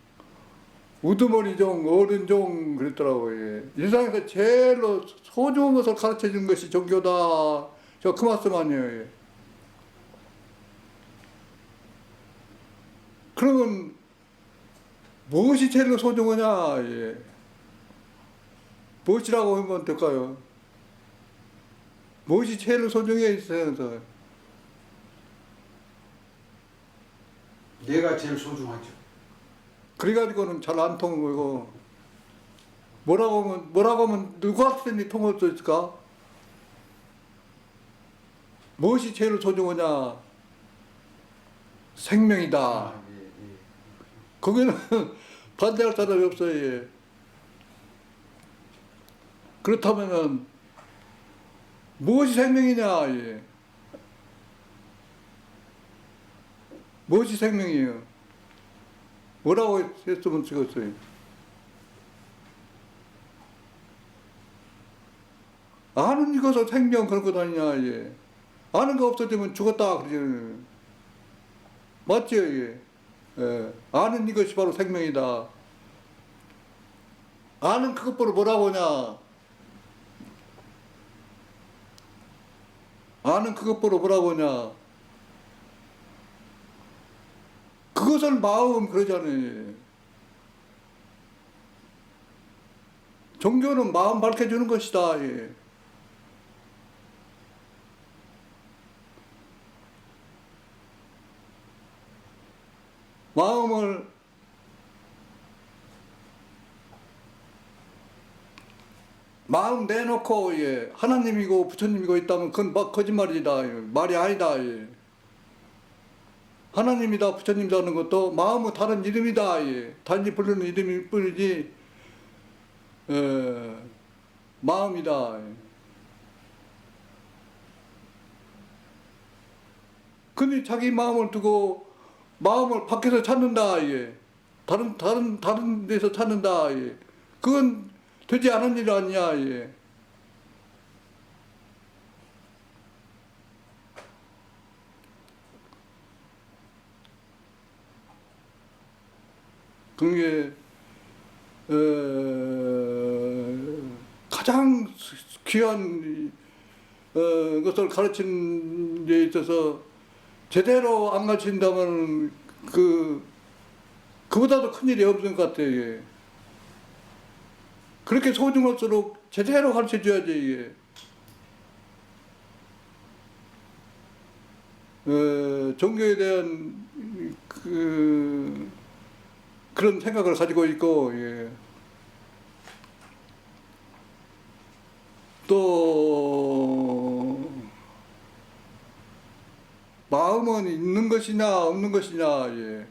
우두머리종, 어른종 그랬더라고요. 예. 이 세상에서 제일로 소중한 것을 가르쳐 준 것이 종교다. 저 그 말씀 아니에요. 예. 그러면 무엇이 제일로 소중하냐? 예. 무엇이라고 하면 될까요? 무엇이 제일로 소중해 있어요? 내가 제일 소중하죠. 그래가지고는 잘 안 통하고, 뭐라고 하면 누구한테는 통할 수 있을까? 무엇이 제일 소중하냐? 생명이다. 아, 예, 예. 거기는 반대할 사람이 없어요. 예. 그렇다면은 무엇이 생명이냐? 예. 무엇이 생명이에요? 뭐라고 했으면 쓰겠어요? 아는 이것은 생명 그런 것 아니냐? 예. 아는 거 없어지면 죽었다 그러죠. 맞죠? 예. 예. 아는 이것이 바로 생명이다. 아는 그것보다 뭐라고 하냐? 아는 그것보다 뭐라고 하냐? 그것을 마음 그러잖아요. 종교는 마음 밝혀주는 것이다. 예. 마음 내놓고, 예, 하나님이고 부처님이고 있다면 그건 거짓말이다. 예. 말이 아니다. 예. 하나님이다 부처님이라는 것도 마음은 다른 이름이다. 예. 단지 부르는 이름일 뿐이지, 마음이다. 예. 근데 자기 마음을 두고 마음을 밖에서 찾는다. 예. 다른 데서 찾는다. 예. 그건 되지 않은 일 아니야. 예. 그게 가장 귀한 것을 가르치는 데 있어서 제대로 안 가르친다면 그보다도 큰 일이 없는 것 같아요. 예. 그렇게 소중할수록 제대로 가르쳐 줘야지. 종교에 대한 그런 생각을 가지고 있고, 예. 또 마음은 있는 것이냐 없는 것이냐, 예.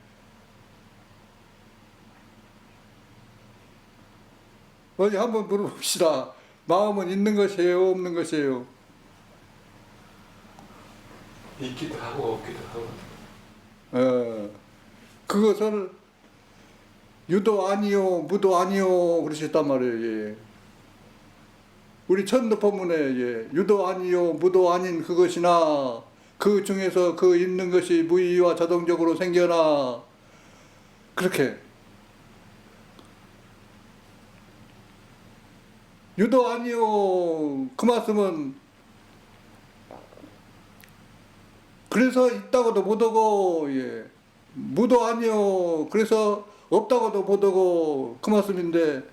어디 한번 물어봅시다. 마음은 있는 것이에요, 없는 것이에요? 있기도 하고 없기도 하고. 그것을 유도 아니요, 무도 아니요 그러셨단 말이에요. 예. 우리 천도법문에 예, 유도 아니요, 무도 아닌 그것이나 그 중에서 그 있는 것이 무의와 자동적으로 생겨나 그렇게 유도 아니요 그 말씀은 그래서 있다고도 못하고 예, 무도 아니요 그래서 없다고도 못하고 그 말씀인데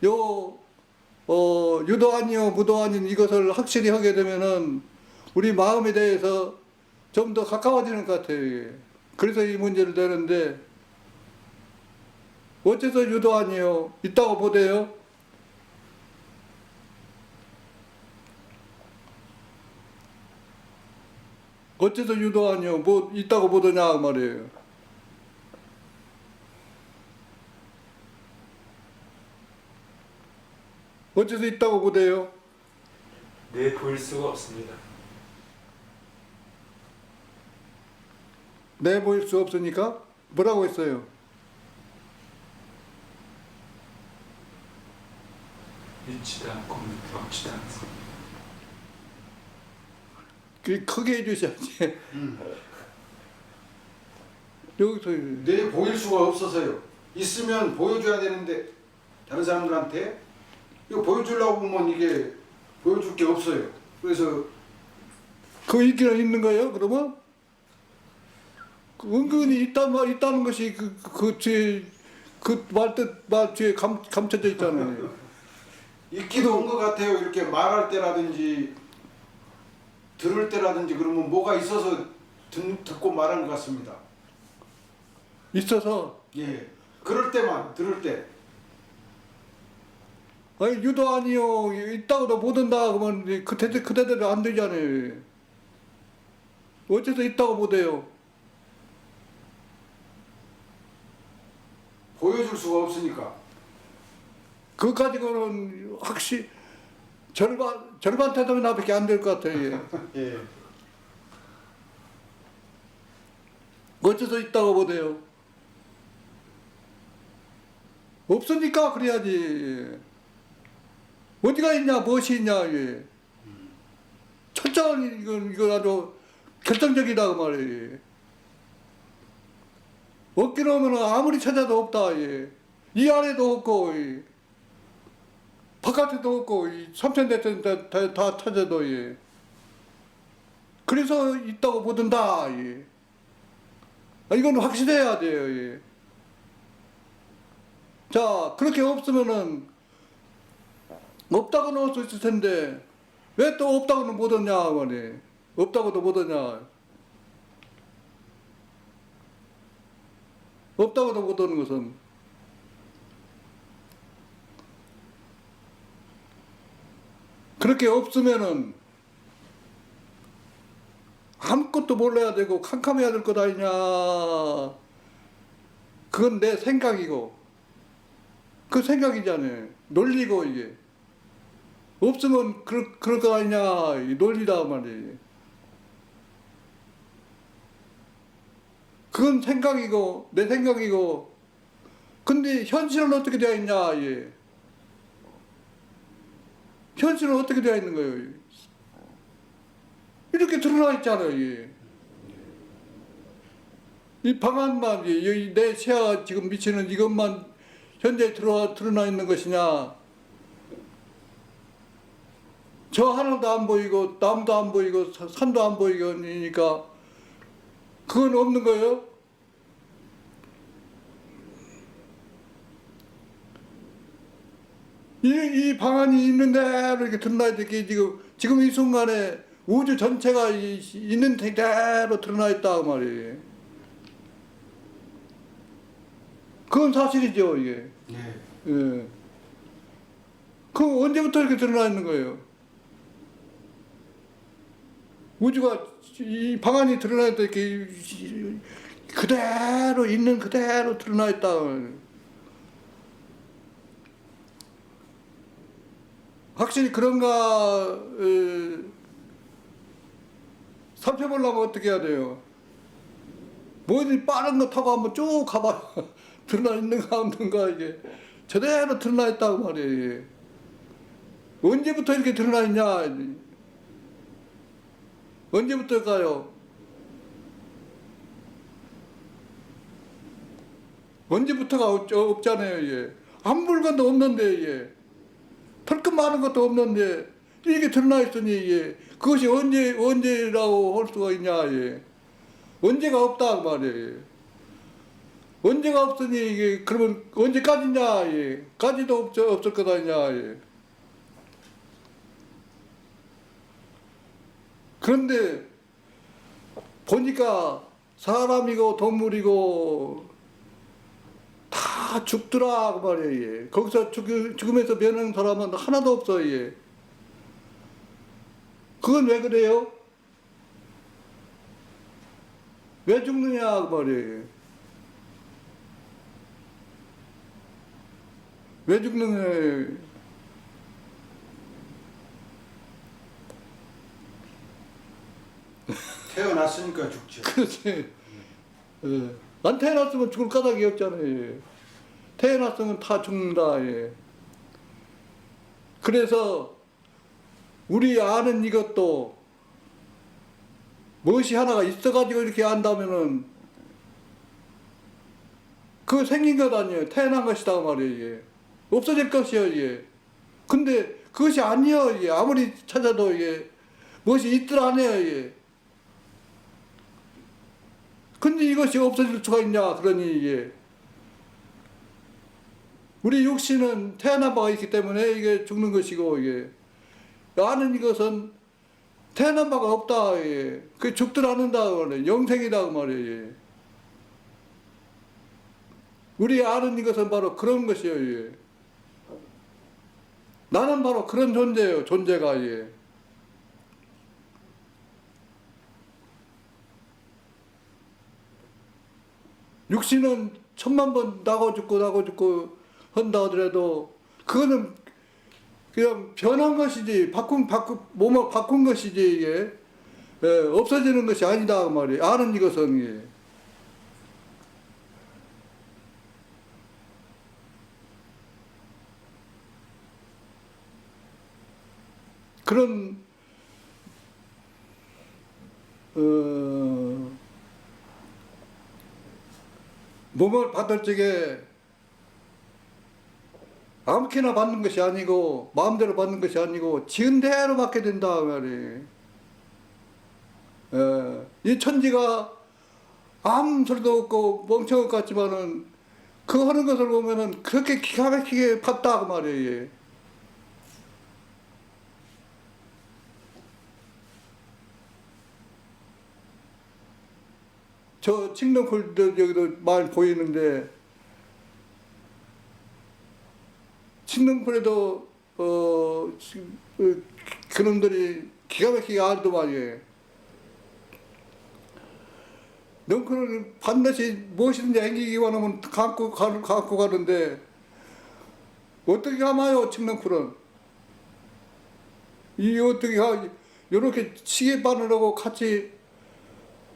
요 유도 아니요 무도 아닌 이것을 확실히 하게 되면은 우리 마음에 대해서 좀 더 가까워지는 것 같아요. 예. 그래서 이 문제를 내는데 어째서 유도 아니요 있다고 보대요? 어째서 유도 아니요 뭐 있다고 보더냐 그 말이에요. 어째서 있다고 보대요? 내 보일 수가 없습니다. 내 보일 수 없으니까 뭐라고 했어요? 있지도 않고 없지도 않습니다. 크게 해주셔야지. 여기서 내 보일 수가 없어서요. 있으면 보여줘야 되는데 다른 사람들한테 이거 보여주려고 보면 이게 보여줄 게 없어요. 그래서 그 있기는 있는 거예요? 그러면 그 은근히 있다는 것이 그 뒤에 그 말 뒤에 감춰져 있잖아요. 있기도 한 것 같아요. 이렇게 말할 때라든지 들을 때라든지 그러면 뭐가 있어서 듣고 말한 것 같습니다. 있어서 예, 그럴 때만 들을 때. 아니 유도 아니요 있다고도 못한다 그러면 그대로 안 되잖아요. 어째서 있다고 못해요? 보여줄 수가 없으니까. 그것 가지고는 확실히 절반 태도나밖에 안 될 것 같아요. 예. 어째서 있다고 못해요? 없으니까 그래야지. 어디가 있냐 무엇이 있냐 예. 철저한 이건 아주 결정적이다 그 말이에요. 없기로 하면 아무리 찾아도 없다. 예. 이 안에도 없고 예. 바깥에도 없고 삼천대천 다 찾아도 예. 그래서 있다고 보든다. 예. 이건 확실해야 돼요. 예. 자 그렇게 없으면은 없다고 넣을 수 있을 텐데 왜 또 없다고는 못하냐 말이에요. 없다고도 못하냐. 없다고도 못하는 것은 그렇게 없으면은 아무것도 몰라야 되고 캄캄해야 될 것 아니냐. 그건 내 생각이고 그 생각이잖아요. 논리고 이게 없으면 그럴 거 아니냐. 이 논리다 말이에요. 그건 생각이고 내 생각이고 근데 현실은 어떻게 되어 있냐. 예. 현실은 어떻게 되어 있는 거예요? 이렇게 드러나 있잖아요. 예. 이 방안만 내 시야가 지금 미치는 이것만 현재 드러나 있는 것이냐. 저 하나도 안 보이고 나무도 안 보이고 산도 안 보이니까 그건 없는 거예요. 이 방안이 있는 대로 이렇게 드러나 있게 지금 이 순간에 우주 전체가 있는 대로 드러나 있다 그 말이에요. 그건 사실이죠, 이게. 예. 예. 그 언제부터 이렇게 드러나 있는 거예요? 우주가 이 방안이 드러나 있다 이렇게 그대로 있는 그대로 드러나 있다. 확실히 그런가 살펴보려면 어떻게 해야 돼요? 뭐든지 빠른 거 타고 한번 쭉 가봐. 드러나 있는가 없는가 이게 제대로 드러나 있다고 말이에요. 언제부터 이렇게 드러나 있냐? 언제부터일까요? 언제부터가 없잖아요, 이게. 한 물건도 없는데, 이게. 털끝 많은 것도 없는데, 이게 드러나 있으니, 이게. 그것이 언제라고 할 수가 있냐, 이게. 언제가 없다, 그 말이에요. 언제가 없으니, 이게, 그러면 언제까지냐, 이게. 까지도 없을 것 아니냐, 이게. 그런데, 보니까 사람이고 동물이고 다 죽더라 그 말이에요. 거기서 죽음에서 면하는 사람은 하나도 없어요. 그건 왜 그래요? 왜 죽느냐 그 말이에요. 왜 죽느냐? 태어났으니까 죽죠. 그렇지. 예. 안 태어났으면 죽을 까닭이 없잖아요. 태어났으면 다 죽는다. 예. 그래서 우리 아는 이것도 무엇이 하나가 있어가지고 이렇게 안다면은 그거 생긴 것 아니에요. 태어난 것이다 말이에요. 이게. 없어질 것이요. 이게. 근데 그것이 아니요. 이게. 아무리 찾아도 이게 무엇이 있더라 아니에요. 이게. 근데 이것이 없어질 수가 있냐? 그러니 이게 우리 육신은 태어난 바가 있기 때문에 이게 죽는 것이고 이게 아는 이것은 태어난 바가 없다. 이게. 그 죽들 않는다. 그래. 영생이다 그 말이에요. 우리 아는 이것은 바로 그런 것이에요. 이게. 나는 바로 그런 존재예요. 존재가 이게. 육신은 천만 번 나고 죽고 한다 하더라도 그거는 그냥 변한 것이지 몸을 바꾼 것이지 이게 없어지는 것이 아니다 그 말이에요. 아는 이것은 이게. 그런 몸을 받을 적에 아무렇게나 받는 것이 아니고 마음대로 받는 것이 아니고 지은 대로 받게 된다 말이에요. 이 천지가 아무 소리도 없고 멍청한 것 같지만은 그 하는 것을 보면은 그렇게 기가 막히게 봤다 그 말이에요. 저 칡렁풀도 여기도 많이 보이는데 칡렁풀에도 그놈들이 기가 막히게 알도 말이에요. 넝쿨은 반드시 무엇이든지 앵기기만 하면 갖고 가는데 어떻게 감아요 칡렁풀은. 이 어떻게 요렇게 시계 바늘하고 같이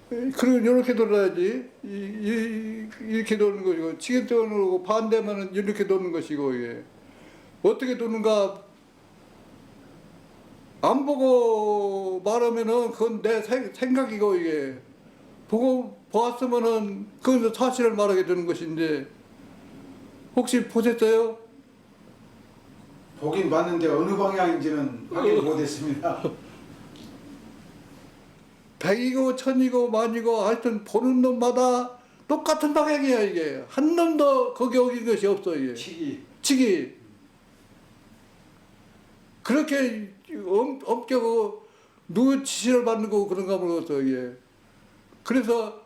그리고 이렇게 돌아야지. 이렇게 도는 것이고, 치게 도는 반대면은 이렇게 도는 것이고, 이게. 어떻게 도는가, 안 보고 말하면은 그건 내 생각이고, 이게. 보고 보았으면은 그건 사실을 말하게 되는 것인데, 혹시 보셨어요? 보긴 봤는데 어느 방향인지는 확인 못했습니다. 백이고 천이고 만이고 하여튼 보는 놈마다 똑같은 방향이야 이게. 한 놈도 거기 어긴 것이 없어 이게. 치기. 그렇게 엄격하고 누구 지시를 받는 거고 그런가 모르겠어 이게. 그래서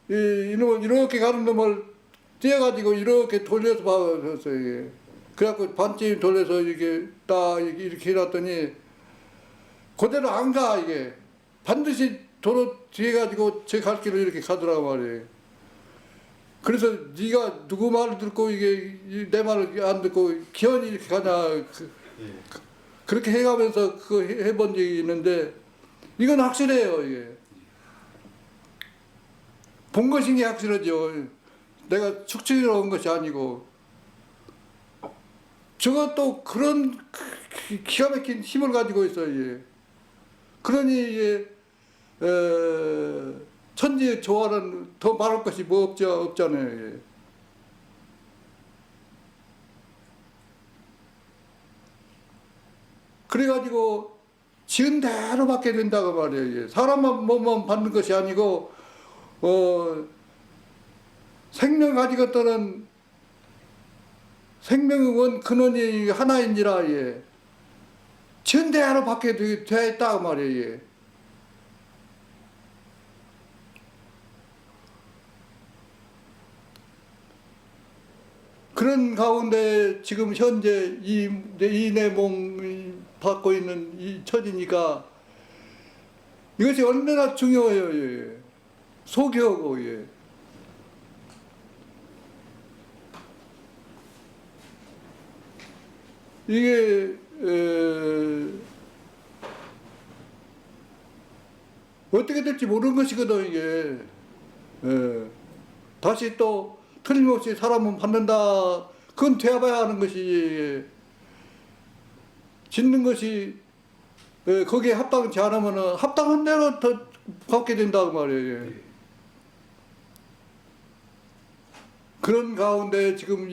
이놈을 이렇게 가는 놈을 떼어가지고 이렇게 돌려서 봐서 이게. 그래갖고 반쯤 돌려서 이게 딱 이렇게 해놨더니 그대로 안 가 이게. 반드시 도로 뒤에 가지고 제 갈 길을 이렇게 가더라고 말이에요. 그래서 네가 누구 말을 듣고 이게 내 말을 안 듣고 기어니 이렇게 가냐 그렇게 해가면서 그거 해본 적이 있는데 이건 확실해요 이게. 본 것인 게 확실하죠. 내가 축적으로 온 것이 아니고. 저것도 그런 기가 막힌 힘을 가지고 있어요. 이게. 그러니 이게 천지의 조화는 더 말할 것이 뭐 없잖아요. 이게. 그래가지고 지은 대로 받게 된다고 말이에요. 이게. 사람만 몸만 받는 것이 아니고 생명 가지고 떠는 생명의 원 근원이 하나인지라 예. 지은 대로 받게 돼 있다고 말이에요. 예. 그런 가운데 지금 현재 이 내 몸이 받고 있는 이 처지니까 이것이 얼마나 중요해요. 예. 소교하고 예. 이게 어떻게 될지 모르는 것이거든 이게. 다시 또 틀림없이 사람은 받는다. 그건 되어봐야 하는 것이 짓는 것이 거기에 합당치 않으면 합당한 대로 더 받게 된다고 말이에요. 그런 가운데 지금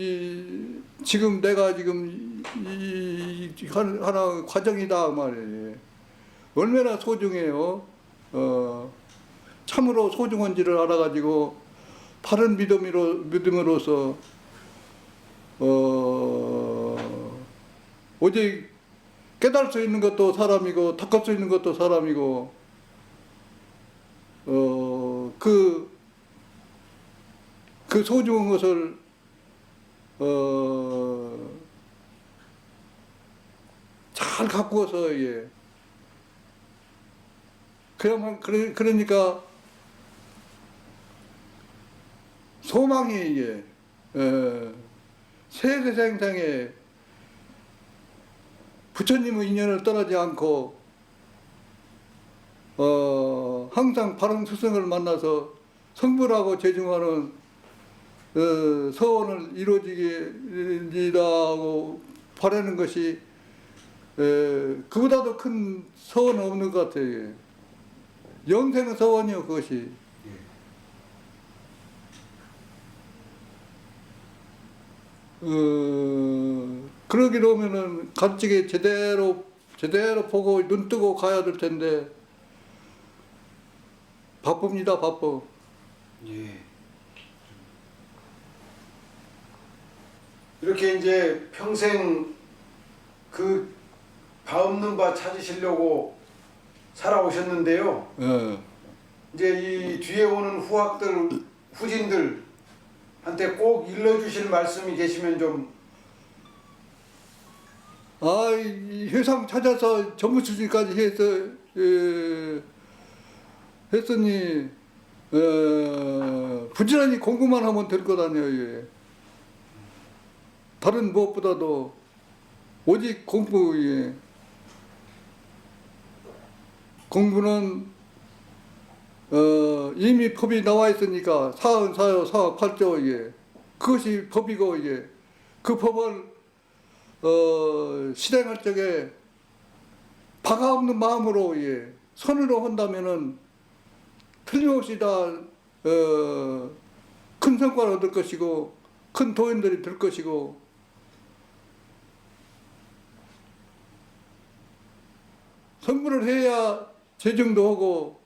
내가 지금 하나 과정이다 말이에요. 얼마나 소중해요. 참으로 소중한지를 알아가지고 바른 믿음으로서 오직 깨달을 수 있는 것도 사람이고 닦을 수 있는 것도 사람이고 그 소중한 것을 잘 가꾸어서 예. 그러니까 소망이 예. 세세생생에 부처님의 인연을 떠나지 않고 항상 바른 스승을 만나서 성불하고 제중하는 서원을 이루어지리라고 바라는 것이 그보다도 큰 서원은 없는 것 같아요. 영생 서원이요 그것이. 그러기로 하면은 간직에 제대로 보고 눈 뜨고 가야 될 텐데 바쁩니다 바빠. 예. 이렇게 이제 평생 그 바 없는 바 찾으시려고 살아오셨는데요. 예. 이제 이 뒤에 오는 후진들한테 꼭 일러주실 말씀이 계시면 좀. 이 회상 찾아서 전부 수준까지 해서 했으니 부지런히 공부만 하면 될 것 아니에요. 예. 다른 무엇보다도 오직 공부. 예. 공부는 이미 법이 나와 있으니까 사흔사요 사흔팔조 예. 그것이 법이고 예. 그 법을 실행할 적에 바가 없는 마음으로 예. 선으로 한다면은 틀림없이 다 큰 성과를 얻을 것이고 큰 도인들이 될 것이고 성불을 해야 재정도 하고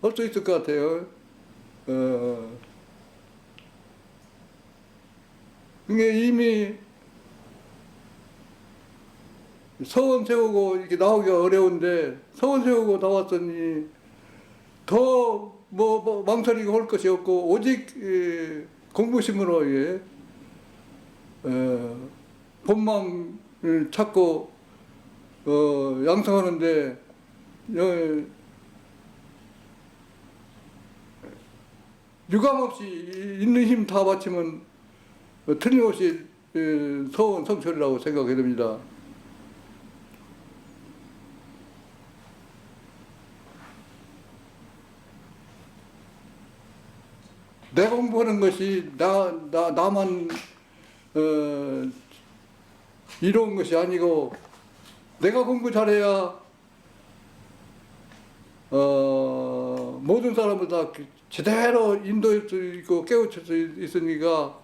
할 수 있을 것 같아요. 이게 이미 서원 세우고 이렇게 나오기가 어려운데 서원 세우고 나왔더니 더 뭐 망설이고 할 것이 없고 오직 공부심으로 본망을 찾고 양성하는데 유감없이 있는 힘 다 바치면 틀림없이 서운 성철이라고 생각이 됩니다. 내 공부하는 것이 나만 이로운 것이 아니고 내가 공부 잘해야 모든 사람을 다 제대로 인도할 수 있고 깨우칠 수 있으니까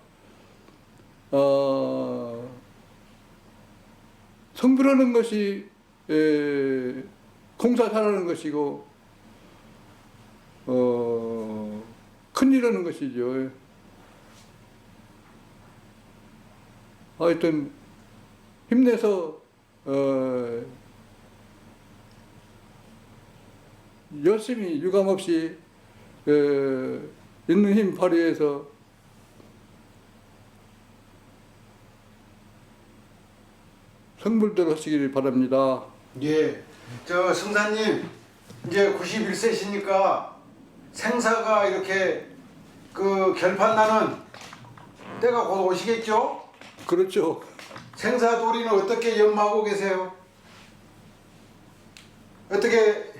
성불하는 것이 공사 잘하는 것이고 큰일 하는 것이죠. 하여튼 힘내서 열심히 유감없이 있는 힘 발휘해서 성불대로 하시길 바랍니다. 예. 저 승사님 이제 91세시니까 생사가 이렇게 그 결판 나는 때가 곧 오시겠죠? 그렇죠. 생사도리는 어떻게 연마하고 계세요? 어떻게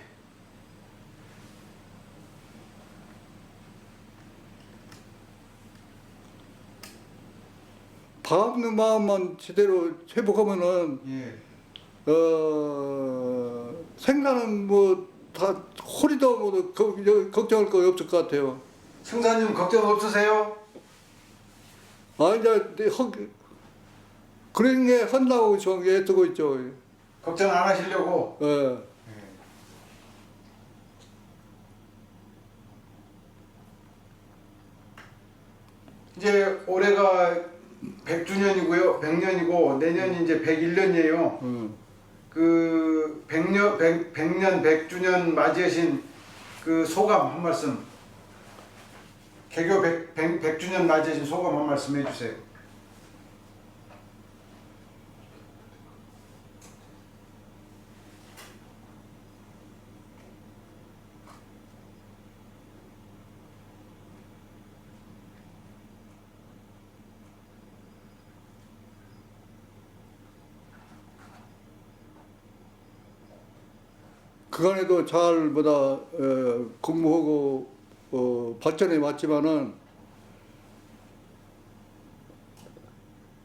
다 없는 마음만 제대로 회복하면은 예. 생사는 뭐 다 허리도 뭐 걱정할 거 없을 것 같아요. 승사님 걱정 없으세요? 아 이제 그런 게 한다고 저기 애쓰고 있죠. 걱정 안 하시려고. 예. 이제 올해가 100주년이고요. 100년이고 내년이 이제 101년이에요. 그 100년 100주년 맞이하신 그 소감 한 말씀. 개교 100주년 맞이하신 소감 한 말씀 해주세요. 그간에도 잘 공부하고 발전해 왔지만은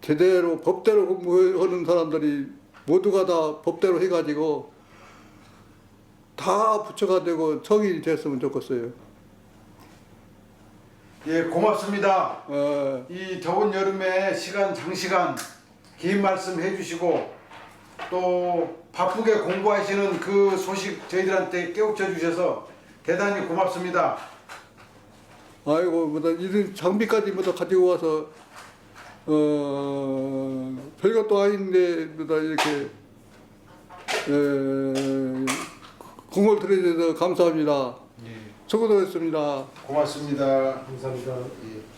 제대로 법대로 공부하는 사람들이 모두가 다 법대로 해가지고 다 부처가 되고 성인이 됐으면 좋겠어요. 예, 고맙습니다. 어, 이 더운 여름에 장시간 긴 말씀 해주시고 또 바쁘게 공부하시는 그 소식 저희들한테 깨우쳐 주셔서 대단히 고맙습니다. 아이고 이런 장비까지 가지고 와서 별것도 아닌데 이렇게 공을 들여주셔서 감사합니다. 예. 수고하셨습니다. 고맙습니다. 감사합니다. 예.